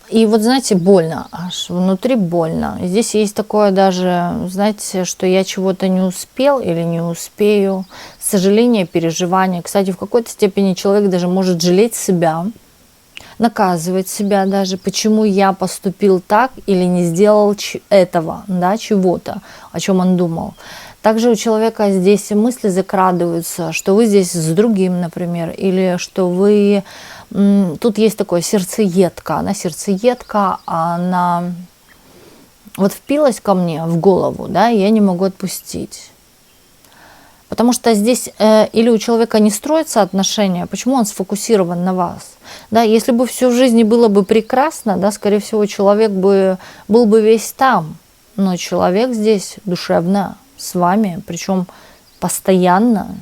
И вот, знаете, больно, аж внутри больно. Здесь есть такое даже, знаете, что я чего-то не успел или не успею. Сожаление, переживание. Кстати, в какой-то степени человек даже может жалеть себя, наказывать себя даже, почему я поступил так или не сделал этого, да, чего-то, о чем он думал. Также у человека здесь мысли закрадываются, что вы здесь с другим, например, или что вы... Тут есть такое сердцеедка. Она сердцеедка, она вот впилась ко мне в голову, да, и я не могу отпустить. Потому что здесь или у человека не строятся отношения, почему он сфокусирован на вас? Да, если бы все в жизни было бы прекрасно, да, скорее всего, человек был бы весь там. но человек здесь душевно с вами, причем постоянно.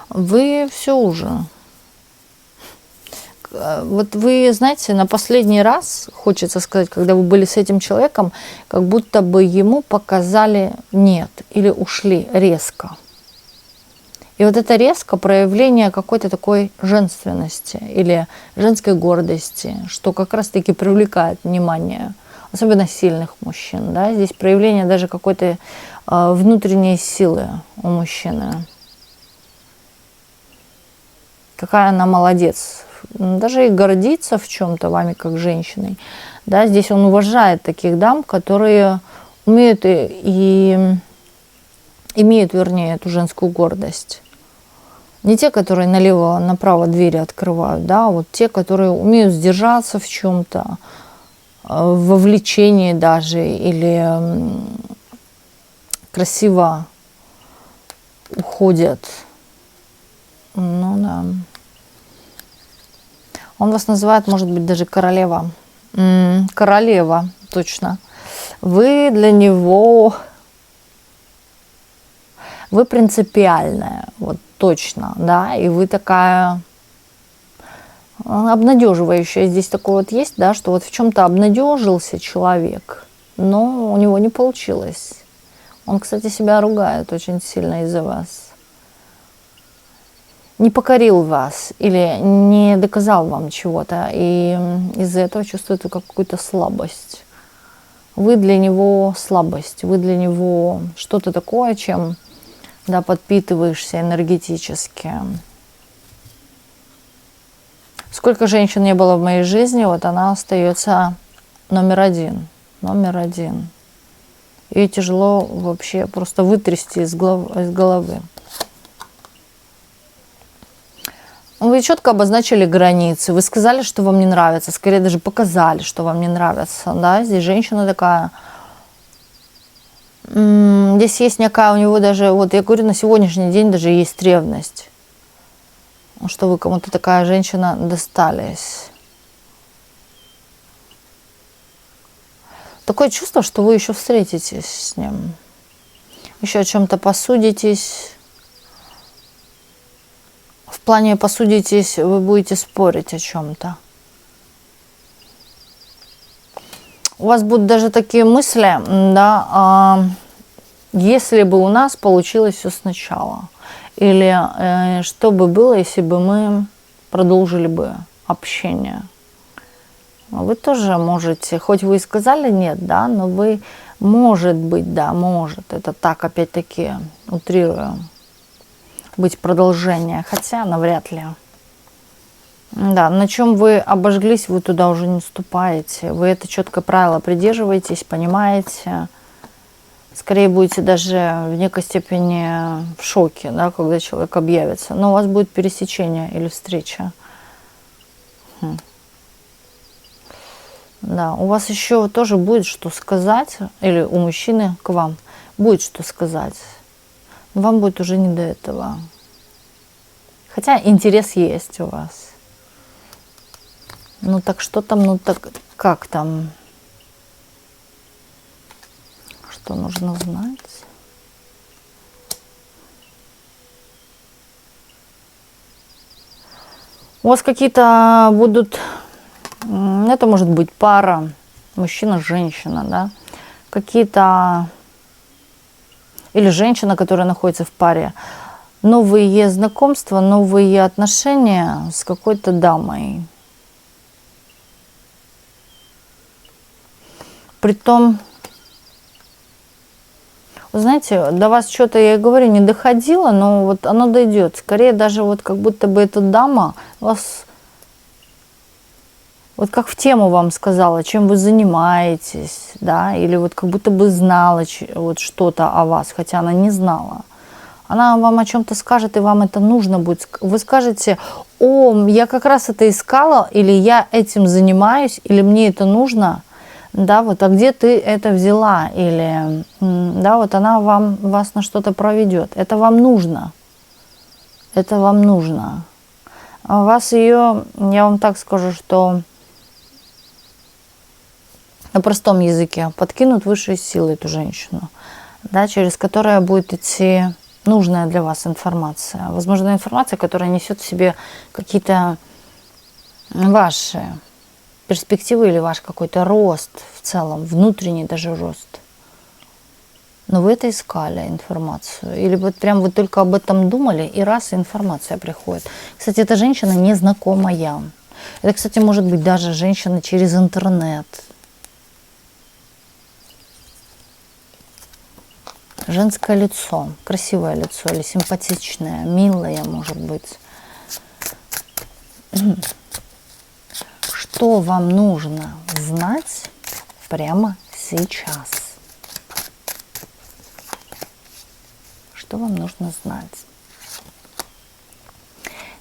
Вы все уже. Вот вы, знаете, на последний раз, хочется сказать, когда вы были с этим человеком, как будто бы ему показали нет или ушли резко. И вот это резко проявление какой-то такой женственности или женской гордости, что как раз-таки привлекает внимание, особенно сильных мужчин. Да? Здесь проявление даже какой-то внутренней силы у мужчины. Какая она молодец. Даже и гордится в чем-то вами, как женщиной. Да, здесь он уважает таких дам, которые умеют и имеют, вернее, эту женскую гордость. Не те, которые налево-направо двери открывают, да, а вот те, которые умеют сдержаться в чем-то, в вовлечении даже, или красиво уходят. Ну да. Он вас называет, может быть, даже королева. Королева, точно. Вы для него... Вы принципиальная, вот точно, да, и вы такая обнадеживающая. Здесь такое вот есть, да, что вот в чем-то обнадежился человек, но у него не получилось. Он, кстати, себя ругает очень сильно из-за вас. Не покорил вас или не доказал вам чего-то, и из-за этого чувствует какую-то слабость. Вы для него слабость, вы для него что-то такое, чем, да, подпитываешься энергетически. Сколько женщин не было в моей жизни, вот она остается номер один. Ее тяжело вообще просто вытрясти из головы. Вы четко обозначили границы, вы сказали, что вам не нравится, скорее даже показали, что вам не нравится, да, здесь женщина такая, здесь есть некая у него даже, вот я говорю, на сегодняшний день даже есть ревность, что вы кому-то такая женщина достались. Такое чувство, что вы еще встретитесь с ним, еще о чем-то посудитесь. В плане посудитесь, вы будете спорить о чем-то. У вас будут даже такие мысли, да, если бы у нас получилось все сначала. Или что бы было, если бы мы продолжили бы общение. Вы тоже можете, хоть вы и сказали нет, да, но вы, может быть, да, может, это так, опять-таки, утрирую, быть продолжение, хотя навряд ли. Да, на чем вы обожглись, вы туда уже не ступаете. Вы это четкое правило придерживаетесь, понимаете. Скорее будете даже в некой степени в шоке, да, когда человек объявится. Но у вас будет пересечение или встреча. Да, у вас еще тоже будет что сказать, или у мужчины к вам будет что сказать. Но вам будет уже не до этого. Хотя интерес есть у вас. Ну так что там, ну так как там? Что нужно знать? У вас какие-то будут, это может быть пара, мужчина-женщина, да? Какие-то, или женщина, которая находится в паре, новые знакомства, новые отношения с какой-то дамой. Притом, вы знаете, до вас что-то, я и говорю, не доходило, но вот оно дойдет. Скорее даже вот как будто бы эта дама вас, вот как в тему вам сказала, чем вы занимаетесь, да, или вот как будто бы знала вот что-то о вас, хотя она не знала. Она вам о чем-то скажет, и вам это нужно будет. Вы скажете: о, я как раз это искала, или я этим занимаюсь, или мне это нужно. Да, вот, а где ты это взяла? Или, да, вот она вас на что-то проведет. Это вам нужно. Это вам нужно. А у вас ее, я вам так скажу, что на простом языке подкинут высшие силы эту женщину, да, через которую будет идти нужная для вас информация. Возможно, информация, которая несет в себе какие-то ваши перспективы или ваш какой-то рост в целом, внутренний даже рост. Но вы это искали, информацию. Или вот прям вы только об этом думали, и раз, и информация приходит. Кстати, эта женщина незнакомая. Это, кстати, может быть даже женщина через интернет. Женское лицо, красивое лицо или симпатичное, милое, может быть. Что вам нужно знать прямо сейчас? Что вам нужно знать?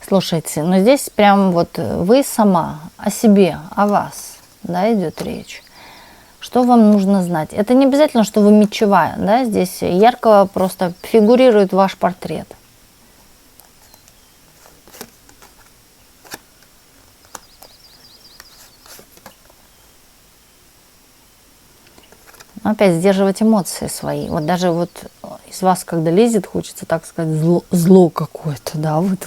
Слушайте, но здесь прям вот вы сама о себе, о вас, да, идет речь. Что вам нужно знать? Это не обязательно, что вы мечевая, да, здесь ярко просто фигурирует ваш портрет. Опять сдерживать эмоции свои. Вот даже вот из вас, когда лезет, хочется, так сказать, зло какое-то, да, вот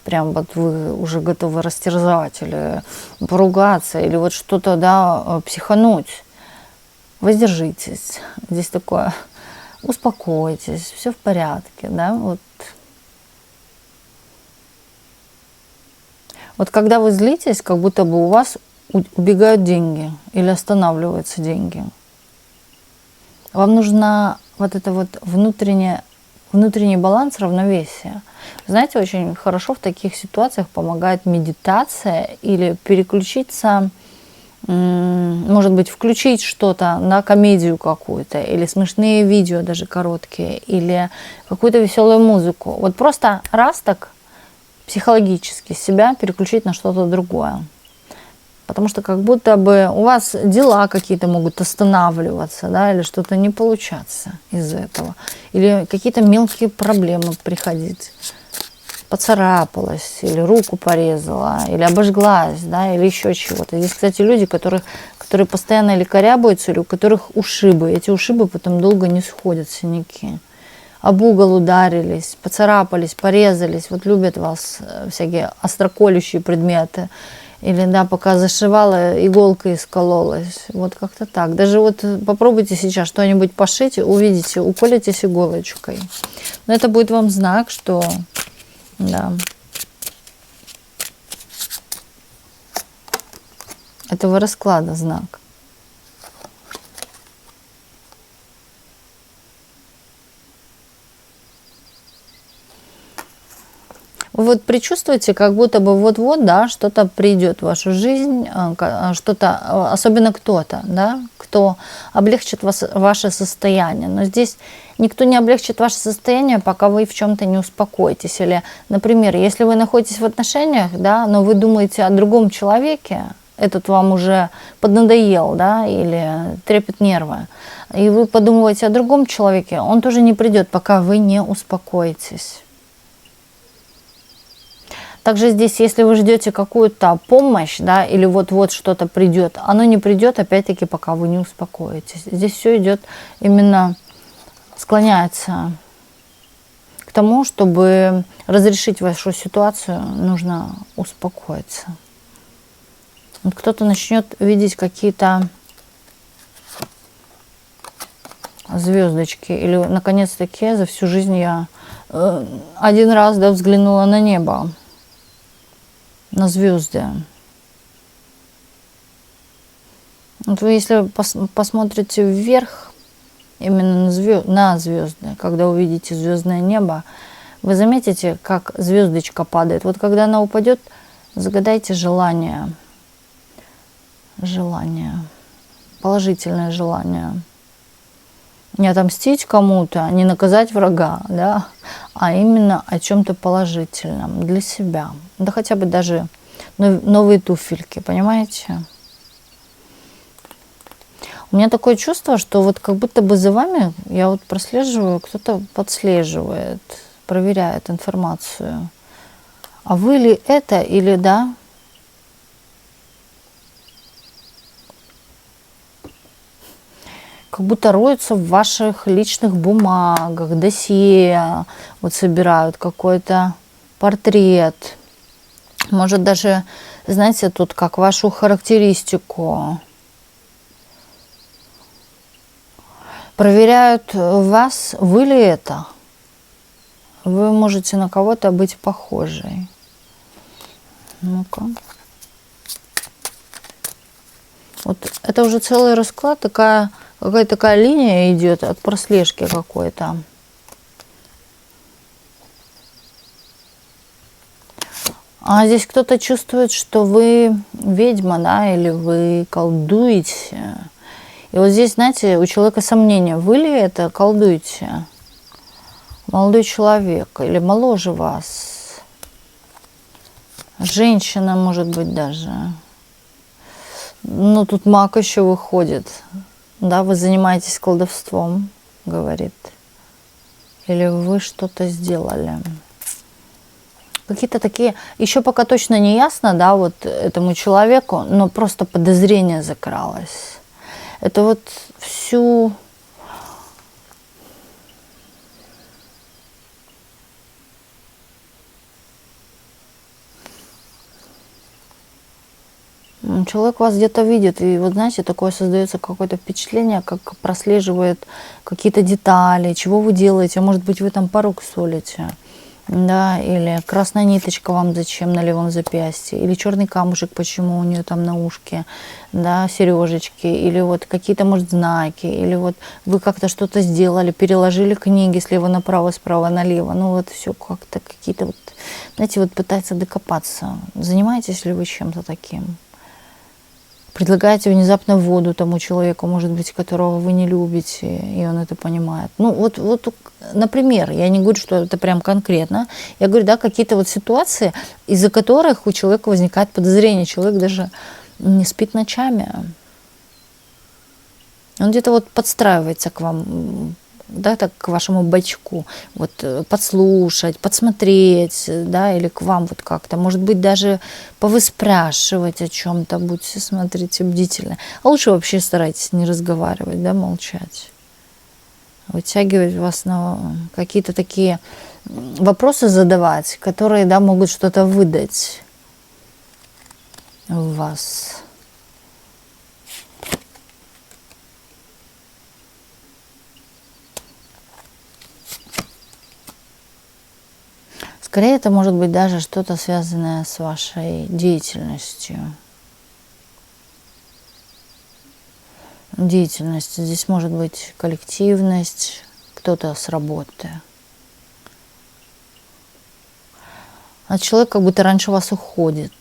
прям вот вы уже готовы растерзать или поругаться, или вот что-то, да, психануть. Воздержитесь. Здесь такое, успокойтесь, все в порядке, да, вот. Вот когда вы злитесь, как будто бы у вас убегают деньги или останавливаются деньги. Вам нужно вот это вот внутренний баланс, равновесие. Знаете, очень хорошо в таких ситуациях помогает медитация или переключиться, может быть, включить что-то на комедию какую-то, или смешные видео даже короткие, или какую-то веселую музыку. Вот просто раз так психологически себя переключить на что-то другое. Потому что как будто бы у вас дела какие-то могут останавливаться, да, или что-то не получаться из-за этого. Или какие-то мелкие проблемы приходить. Поцарапалась, или руку порезала, или обожглась, да, или еще чего-то. Здесь, кстати, люди, которые постоянно или корябаются, или у которых ушибы. Эти ушибы потом долго не сходят, синяки. Об угол ударились, поцарапались, порезались. Вот любят вас всякие остроколющие предметы. Или, да, пока зашивала, иголка искололась. Вот как-то так. Даже вот попробуйте сейчас что-нибудь пошить, увидите, уколитесь иголочкой. Но это будет вам знак, что, да, этого расклада знак. Вы вот предчувствуете, как будто бы вот-вот, да, что-то придет в вашу жизнь, что-то, особенно кто-то, да, кто облегчит ваше состояние. Но здесь никто не облегчит ваше состояние, пока вы в чем-то не успокоитесь. Или, например, если вы находитесь в отношениях, да, но вы думаете о другом человеке, этот вам уже поднадоел, да, или трепет нервы, и вы подумываете о другом человеке, он тоже не придет, пока вы не успокоитесь. Также здесь, если вы ждете какую-то помощь, да, или вот-вот что-то придет, оно не придет, опять-таки, пока вы не успокоитесь. Здесь все идет именно, склоняется к тому, чтобы разрешить вашу ситуацию, нужно успокоиться. Вот кто-то начнет видеть какие-то звездочки, или наконец-таки за всю жизнь я один раз, да, взглянула на небо, на звезды. Вот вы, если посмотрите вверх, именно на звезды, когда увидите звездное небо, вы заметите, как звездочка падает. Вот когда она упадет, загадайте желание. Желание. Положительное желание. Не отомстить кому-то, не наказать врага, да, а именно о чем-то положительном для себя. Да хотя бы даже новые туфельки, понимаете? У меня такое чувство, что вот как будто бы за вами, я вот прослеживаю, кто-то подслеживает, проверяет информацию. А вы ли это или да? Как будто роются в ваших личных бумагах, досье, вот собирают какой-то портрет. Может даже, знаете, тут как вашу характеристику. Проверяют вас, вы ли это. Вы можете на кого-то быть похожей. Ну-ка. Вот это уже целый расклад, какая-то такая линия идет от прослежки какой-то. А здесь кто-то чувствует, что вы ведьма, да, или вы колдуете. И вот здесь, знаете, у человека сомнения, вы ли это колдуете? Молодой человек или моложе вас? Женщина, может быть, даже. Ну, тут маг еще выходит. Да, вы занимаетесь колдовством, говорит. Или вы что-то сделали. Какие-то такие, еще пока точно не ясно, да, вот этому человеку, но просто подозрение закралось. Это вот всю... Человек вас где-то видит, и вот знаете, такое создается какое-то впечатление, как прослеживает какие-то детали, чего вы делаете, может быть, вы там порог солите, да, или красная ниточка вам зачем на левом запястье, или черный камушек, почему у нее там на ушке, да, сережечки, или вот какие-то, может, знаки, или вот вы как-то что-то сделали, переложили книги слева направо, справа налево, ну вот все как-то какие-то вот, знаете, вот пытается докопаться. Занимаетесь ли вы чем-то таким? Предлагаете внезапно воду тому человеку, может быть, которого вы не любите, и он это понимает. Ну, вот, например, я не говорю, что это прям конкретно, я говорю, да, какие-то вот ситуации, из-за которых у человека возникает подозрение, человек даже не спит ночами. Он где-то вот подстраивается к вам, да, так к вашему бачку, вот подслушать, подсмотреть, да, или к вам вот как-то, может быть, даже повыспрашивать о чем-то, будьте, смотрите, бдительны. А лучше вообще старайтесь не разговаривать, да, молчать. Вытягивать вас на какие-то такие вопросы задавать, которые, да, могут что-то выдать в вас. Скорее, это может быть даже что-то связанное с вашей деятельностью. Деятельность. Здесь может быть коллективность, кто-то с работы. А человек как будто раньше вас уходит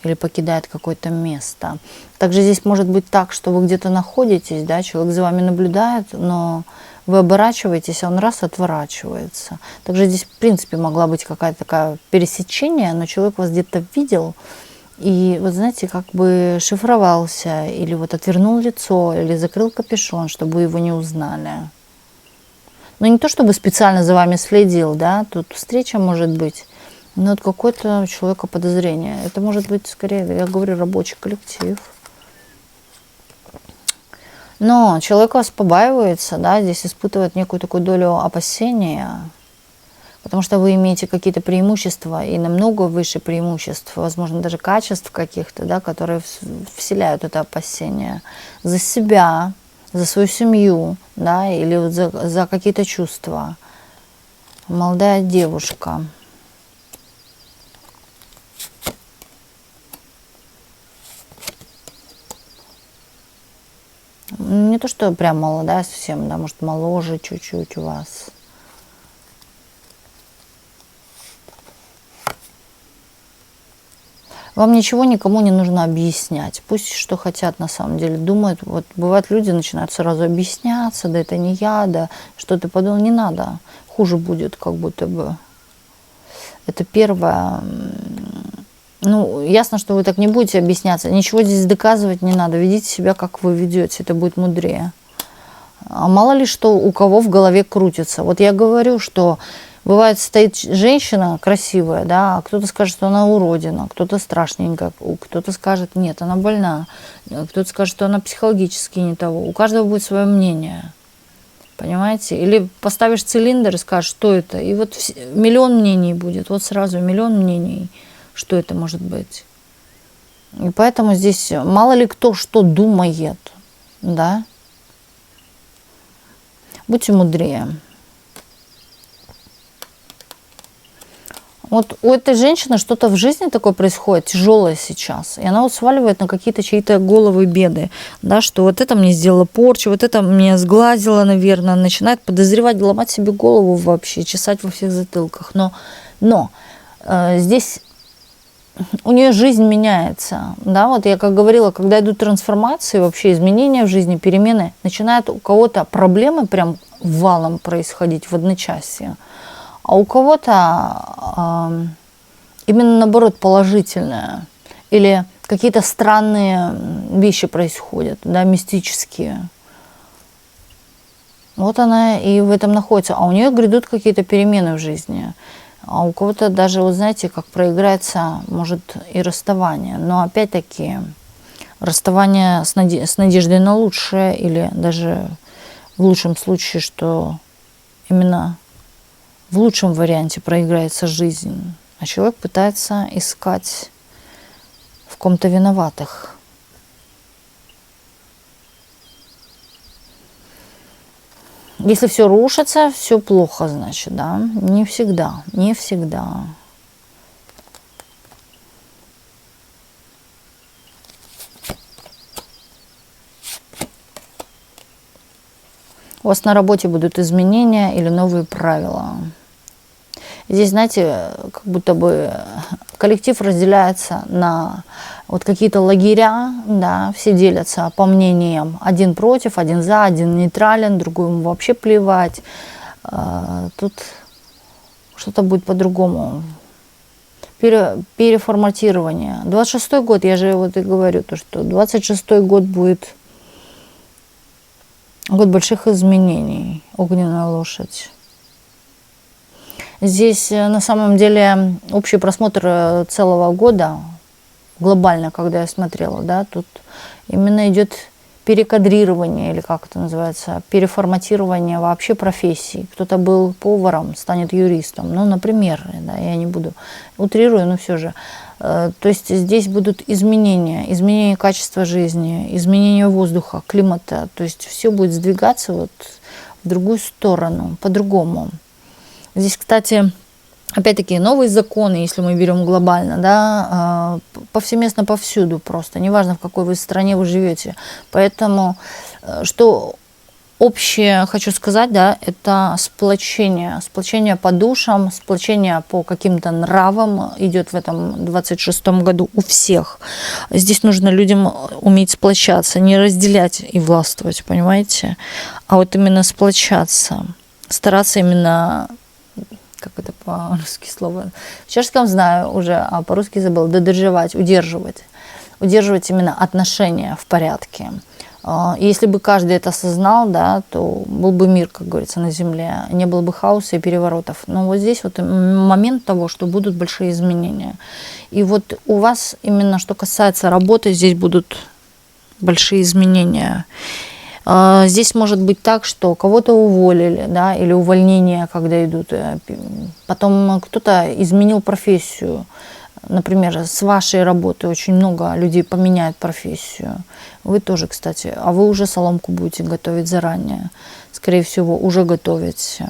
или покидает какое-то место. Также здесь может быть так, что вы где-то находитесь, да, человек за вами наблюдает, но вы оборачиваетесь, а он раз отворачивается. Также здесь, в принципе, могла быть какая-то такая пересечение, но человек вас где-то видел и, вот знаете, как бы шифровался, или вот отвернул лицо, или закрыл капюшон, чтобы вы его не узнали. Но не то, чтобы специально за вами следил, да, тут встреча может быть, но вот какое-то у человека подозрение. Это может быть, скорее, я говорю, рабочий коллектив. Но человек вас побаивается, да, здесь испытывает некую такую долю опасения, потому что вы имеете какие-то преимущества и намного выше преимуществ, возможно, даже качеств каких-то, да, которые вселяют это опасение за себя, за свою семью, да, или вот за какие-то чувства. Молодая девушка. Не то, что прям молодая совсем, да, может, моложе чуть-чуть у вас. Вам ничего никому не нужно объяснять. Пусть что хотят на самом деле думают. Вот бывают люди начинают сразу объясняться, да это не я, да что ты подумал, не надо. Хуже будет как будто бы. Это первое. Ну, ясно, что вы так не будете объясняться. Ничего здесь доказывать не надо. Ведите себя, как вы ведете. Это будет мудрее. А мало ли что у кого в голове крутится. Вот я говорю, что бывает, стоит женщина красивая, да, а кто-то скажет, что она уродина, кто-то страшненькая, кто-то скажет, нет, она больна, кто-то скажет, что она психологически не того. У каждого будет свое мнение. Понимаете? Или поставишь цилиндр и скажешь, что это. И вот миллион мнений будет. Вот сразу миллион мнений, что это может быть. И поэтому здесь мало ли кто что думает, да. Будьте мудрее. Вот у этой женщины что-то в жизни такое происходит, тяжелое сейчас. И она вот сваливает на какие-то чьи-то головы беды. Да, что вот это мне сделало порчу, вот это мне сглазило, наверное. Начинает подозревать, ломать себе голову вообще, чесать во всех затылках. Но здесь у нее жизнь меняется. Да, вот я как говорила, когда идут трансформации, вообще изменения в жизни, перемены, начинают у кого-то проблемы прям валом происходить в одночасье. А у кого-то именно наоборот положительное. Или какие-то странные вещи происходят, да, мистические. Вот она и в этом находится. А у нее грядут какие-то перемены в жизни. А у кого-то даже, вот знаете, как проиграется, может и расставание. Но опять-таки расставание с надеждой на лучшее. Или даже в лучшем случае, что именно в лучшем варианте проиграется жизнь, а человек пытается искать в ком-то виноватых. Если все рушится, все плохо, значит, да? Не всегда, не всегда. У вас на работе будут изменения или новые правила. Здесь, знаете, как будто бы коллектив разделяется на вот какие-то лагеря, да, все делятся по мнениям. Один против, один за, один нейтрален, другому вообще плевать. Тут что-то будет по-другому. Переформатирование. 26-й год, я же вот и говорю, то, что 26-й год будет год больших изменений. Огненная лошадь. Здесь на самом деле общий просмотр целого года, глобально, когда я смотрела, да, тут именно идет перекадрирование, или как это называется, переформатирование вообще профессий. Кто-то был поваром, станет юристом. Ну, например, да, я не буду утрирую, но все же. То есть здесь будут изменения качества жизни, изменения воздуха, климата. То есть все будет сдвигаться вот в другую сторону, по-другому. Здесь, кстати, опять-таки новые законы, если мы берем глобально, да, повсеместно повсюду просто, неважно в какой вы стране вы живете. Поэтому, что общее хочу сказать, да, это сплочение по душам, сплочение по каким-то нравам идет в этом 26-м году у всех. Здесь нужно людям уметь сплочаться, не разделять и властвовать, понимаете, а вот именно сплочаться, стараться именно, как это по-русски слово, в чешском знаю уже, а по-русски забыла, додерживать, удерживать именно отношения в порядке. Если бы каждый это осознал, да, то был бы мир, как говорится, на земле, не было бы хаоса и переворотов. Но вот здесь вот момент того, что будут большие изменения. И вот у вас именно, что касается работы, здесь будут большие изменения. Здесь может быть так, что кого-то уволили, да, или увольнения, когда идут. Потом кто-то изменил профессию. Например, с вашей работы очень много людей поменяют профессию. Вы тоже, кстати. А вы уже соломку будете готовить заранее. Скорее всего, уже готовите.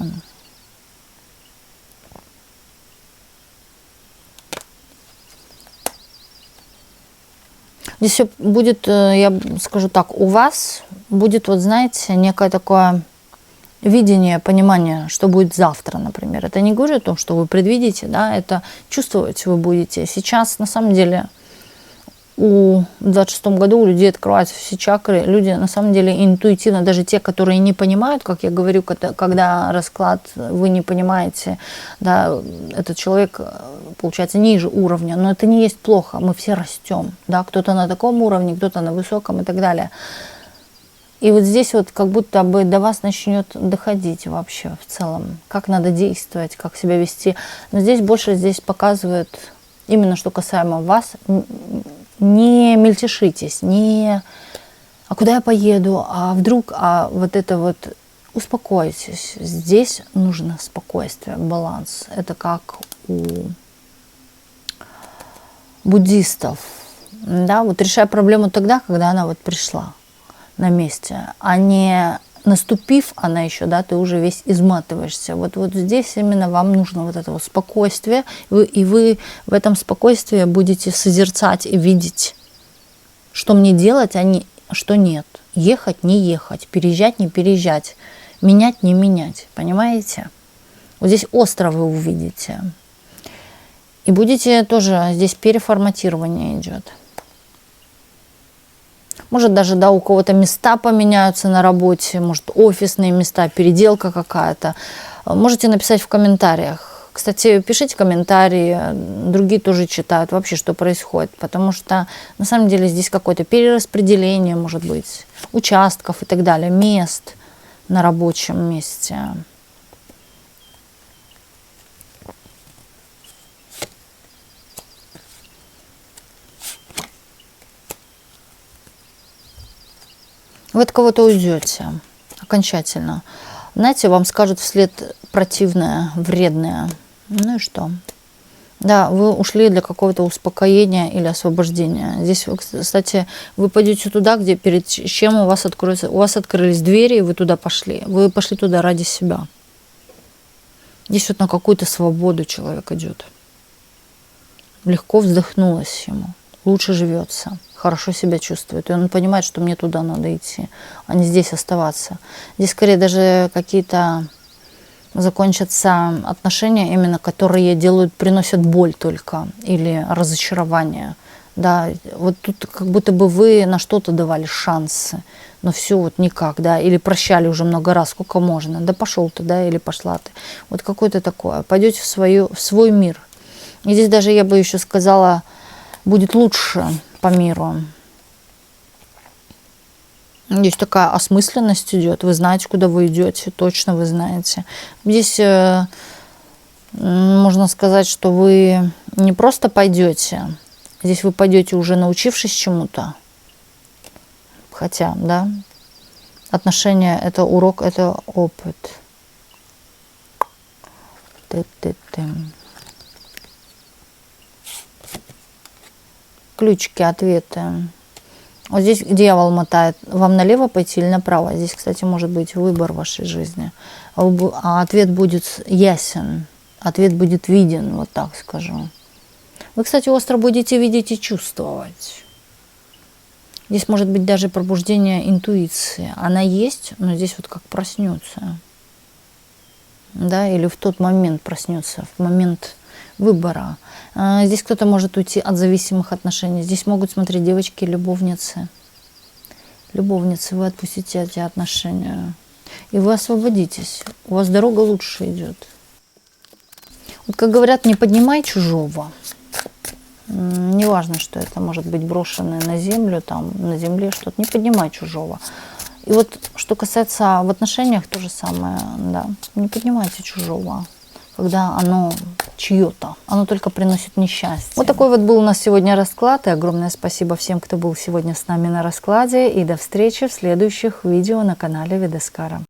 Здесь все будет, я скажу так, у вас будет, вот знаете, некое такое видение, понимание, что будет завтра, например. Это не говорит о том, что вы предвидите, да, это чувствовать вы будете. Сейчас, на самом деле, в 26-м году у людей открываются все чакры. Люди на самом деле интуитивно, даже те, которые не понимают, как я говорю, когда расклад вы не понимаете, да, этот человек, получается, ниже уровня, но это не есть плохо, мы все растем, да, кто-то на таком уровне, кто-то на высоком и так далее. И вот здесь вот как будто бы до вас начнет доходить вообще в целом, как надо действовать, как себя вести. Но здесь больше показывает именно что касаемо вас. Не мельтешитесь, не «а куда я поеду?», а вдруг, а вот это вот успокойтесь. Здесь нужно спокойствие, баланс. Это как у буддистов. Да, вот решай проблему тогда, когда она вот пришла на месте, а не наступив она еще, да, ты уже весь изматываешься. Вот здесь именно вам нужно вот это вот спокойствие, и вы в этом спокойствии будете созерцать и видеть, что мне делать, а не, что нет. Ехать, не ехать, переезжать, не переезжать, менять, не менять. Понимаете? Вот здесь остро вы увидите. И будете тоже, здесь переформатирование идет. Может, даже, да, у кого-то места поменяются на работе, может, офисные места, переделка какая-то. Можете написать в комментариях. Кстати, пишите комментарии, другие тоже читают вообще, что происходит. Потому что, на самом деле, здесь какое-то перераспределение, может быть, участков и так далее, мест на рабочем месте. Вы от кого-то уйдете окончательно. Знаете, вам скажут вслед противное, вредное. Ну и что? Да, вы ушли для какого-то успокоения или освобождения. Здесь, кстати, вы пойдете туда, где перед чем у вас откроется. У вас открылись двери, и вы туда пошли. Вы пошли туда ради себя. Здесь вот на какую-то свободу человек идет. Легко вздохнулось ему. Лучше живется, хорошо себя чувствует. И он понимает, что мне туда надо идти, а не здесь оставаться. Здесь скорее даже какие-то закончатся отношения, именно которые приносят боль только или разочарование. Да, вот тут как будто бы вы на что-то давали шансы, но все вот никак, да, или прощали уже много раз, сколько можно. Да пошел ты, да, или пошла ты. Вот какое-то такое. Пойдете в свой мир. И здесь даже я бы еще сказала, будет лучше по миру. Здесь такая осмысленность идет. Вы знаете, куда вы идете, точно вы знаете. Здесь можно сказать, что вы не просто пойдете, здесь вы пойдете уже научившись чему-то. Хотя, да, отношения – это урок, это опыт. Ключики, ответы. Вот здесь дьявол мотает. Вам налево пойти или направо? Здесь, кстати, может быть выбор в вашей жизни. А ответ будет ясен. Ответ будет виден, вот так скажу. Вы, кстати, остро будете видеть и чувствовать. Здесь может быть даже пробуждение интуиции. Она есть, но здесь вот как проснется. Да, или в тот момент проснется, в момент выбора. Здесь кто-то может уйти от зависимых отношений. Здесь могут смотреть девочки, любовницы. Любовницы, вы отпустите эти отношения. И вы освободитесь. У вас дорога лучше идет. Вот как говорят, не поднимай чужого. Неважно, что это может быть брошенное на землю, там на земле что-то. Не поднимай чужого. И вот что касается в отношениях, то же самое. Да. Не поднимайте чужого, когда оно чье-то. Оно только приносит несчастье. Вот такой вот был у нас сегодня расклад. И огромное спасибо всем, кто был сегодня с нами на раскладе. И до встречи в следующих видео на канале Ведескара.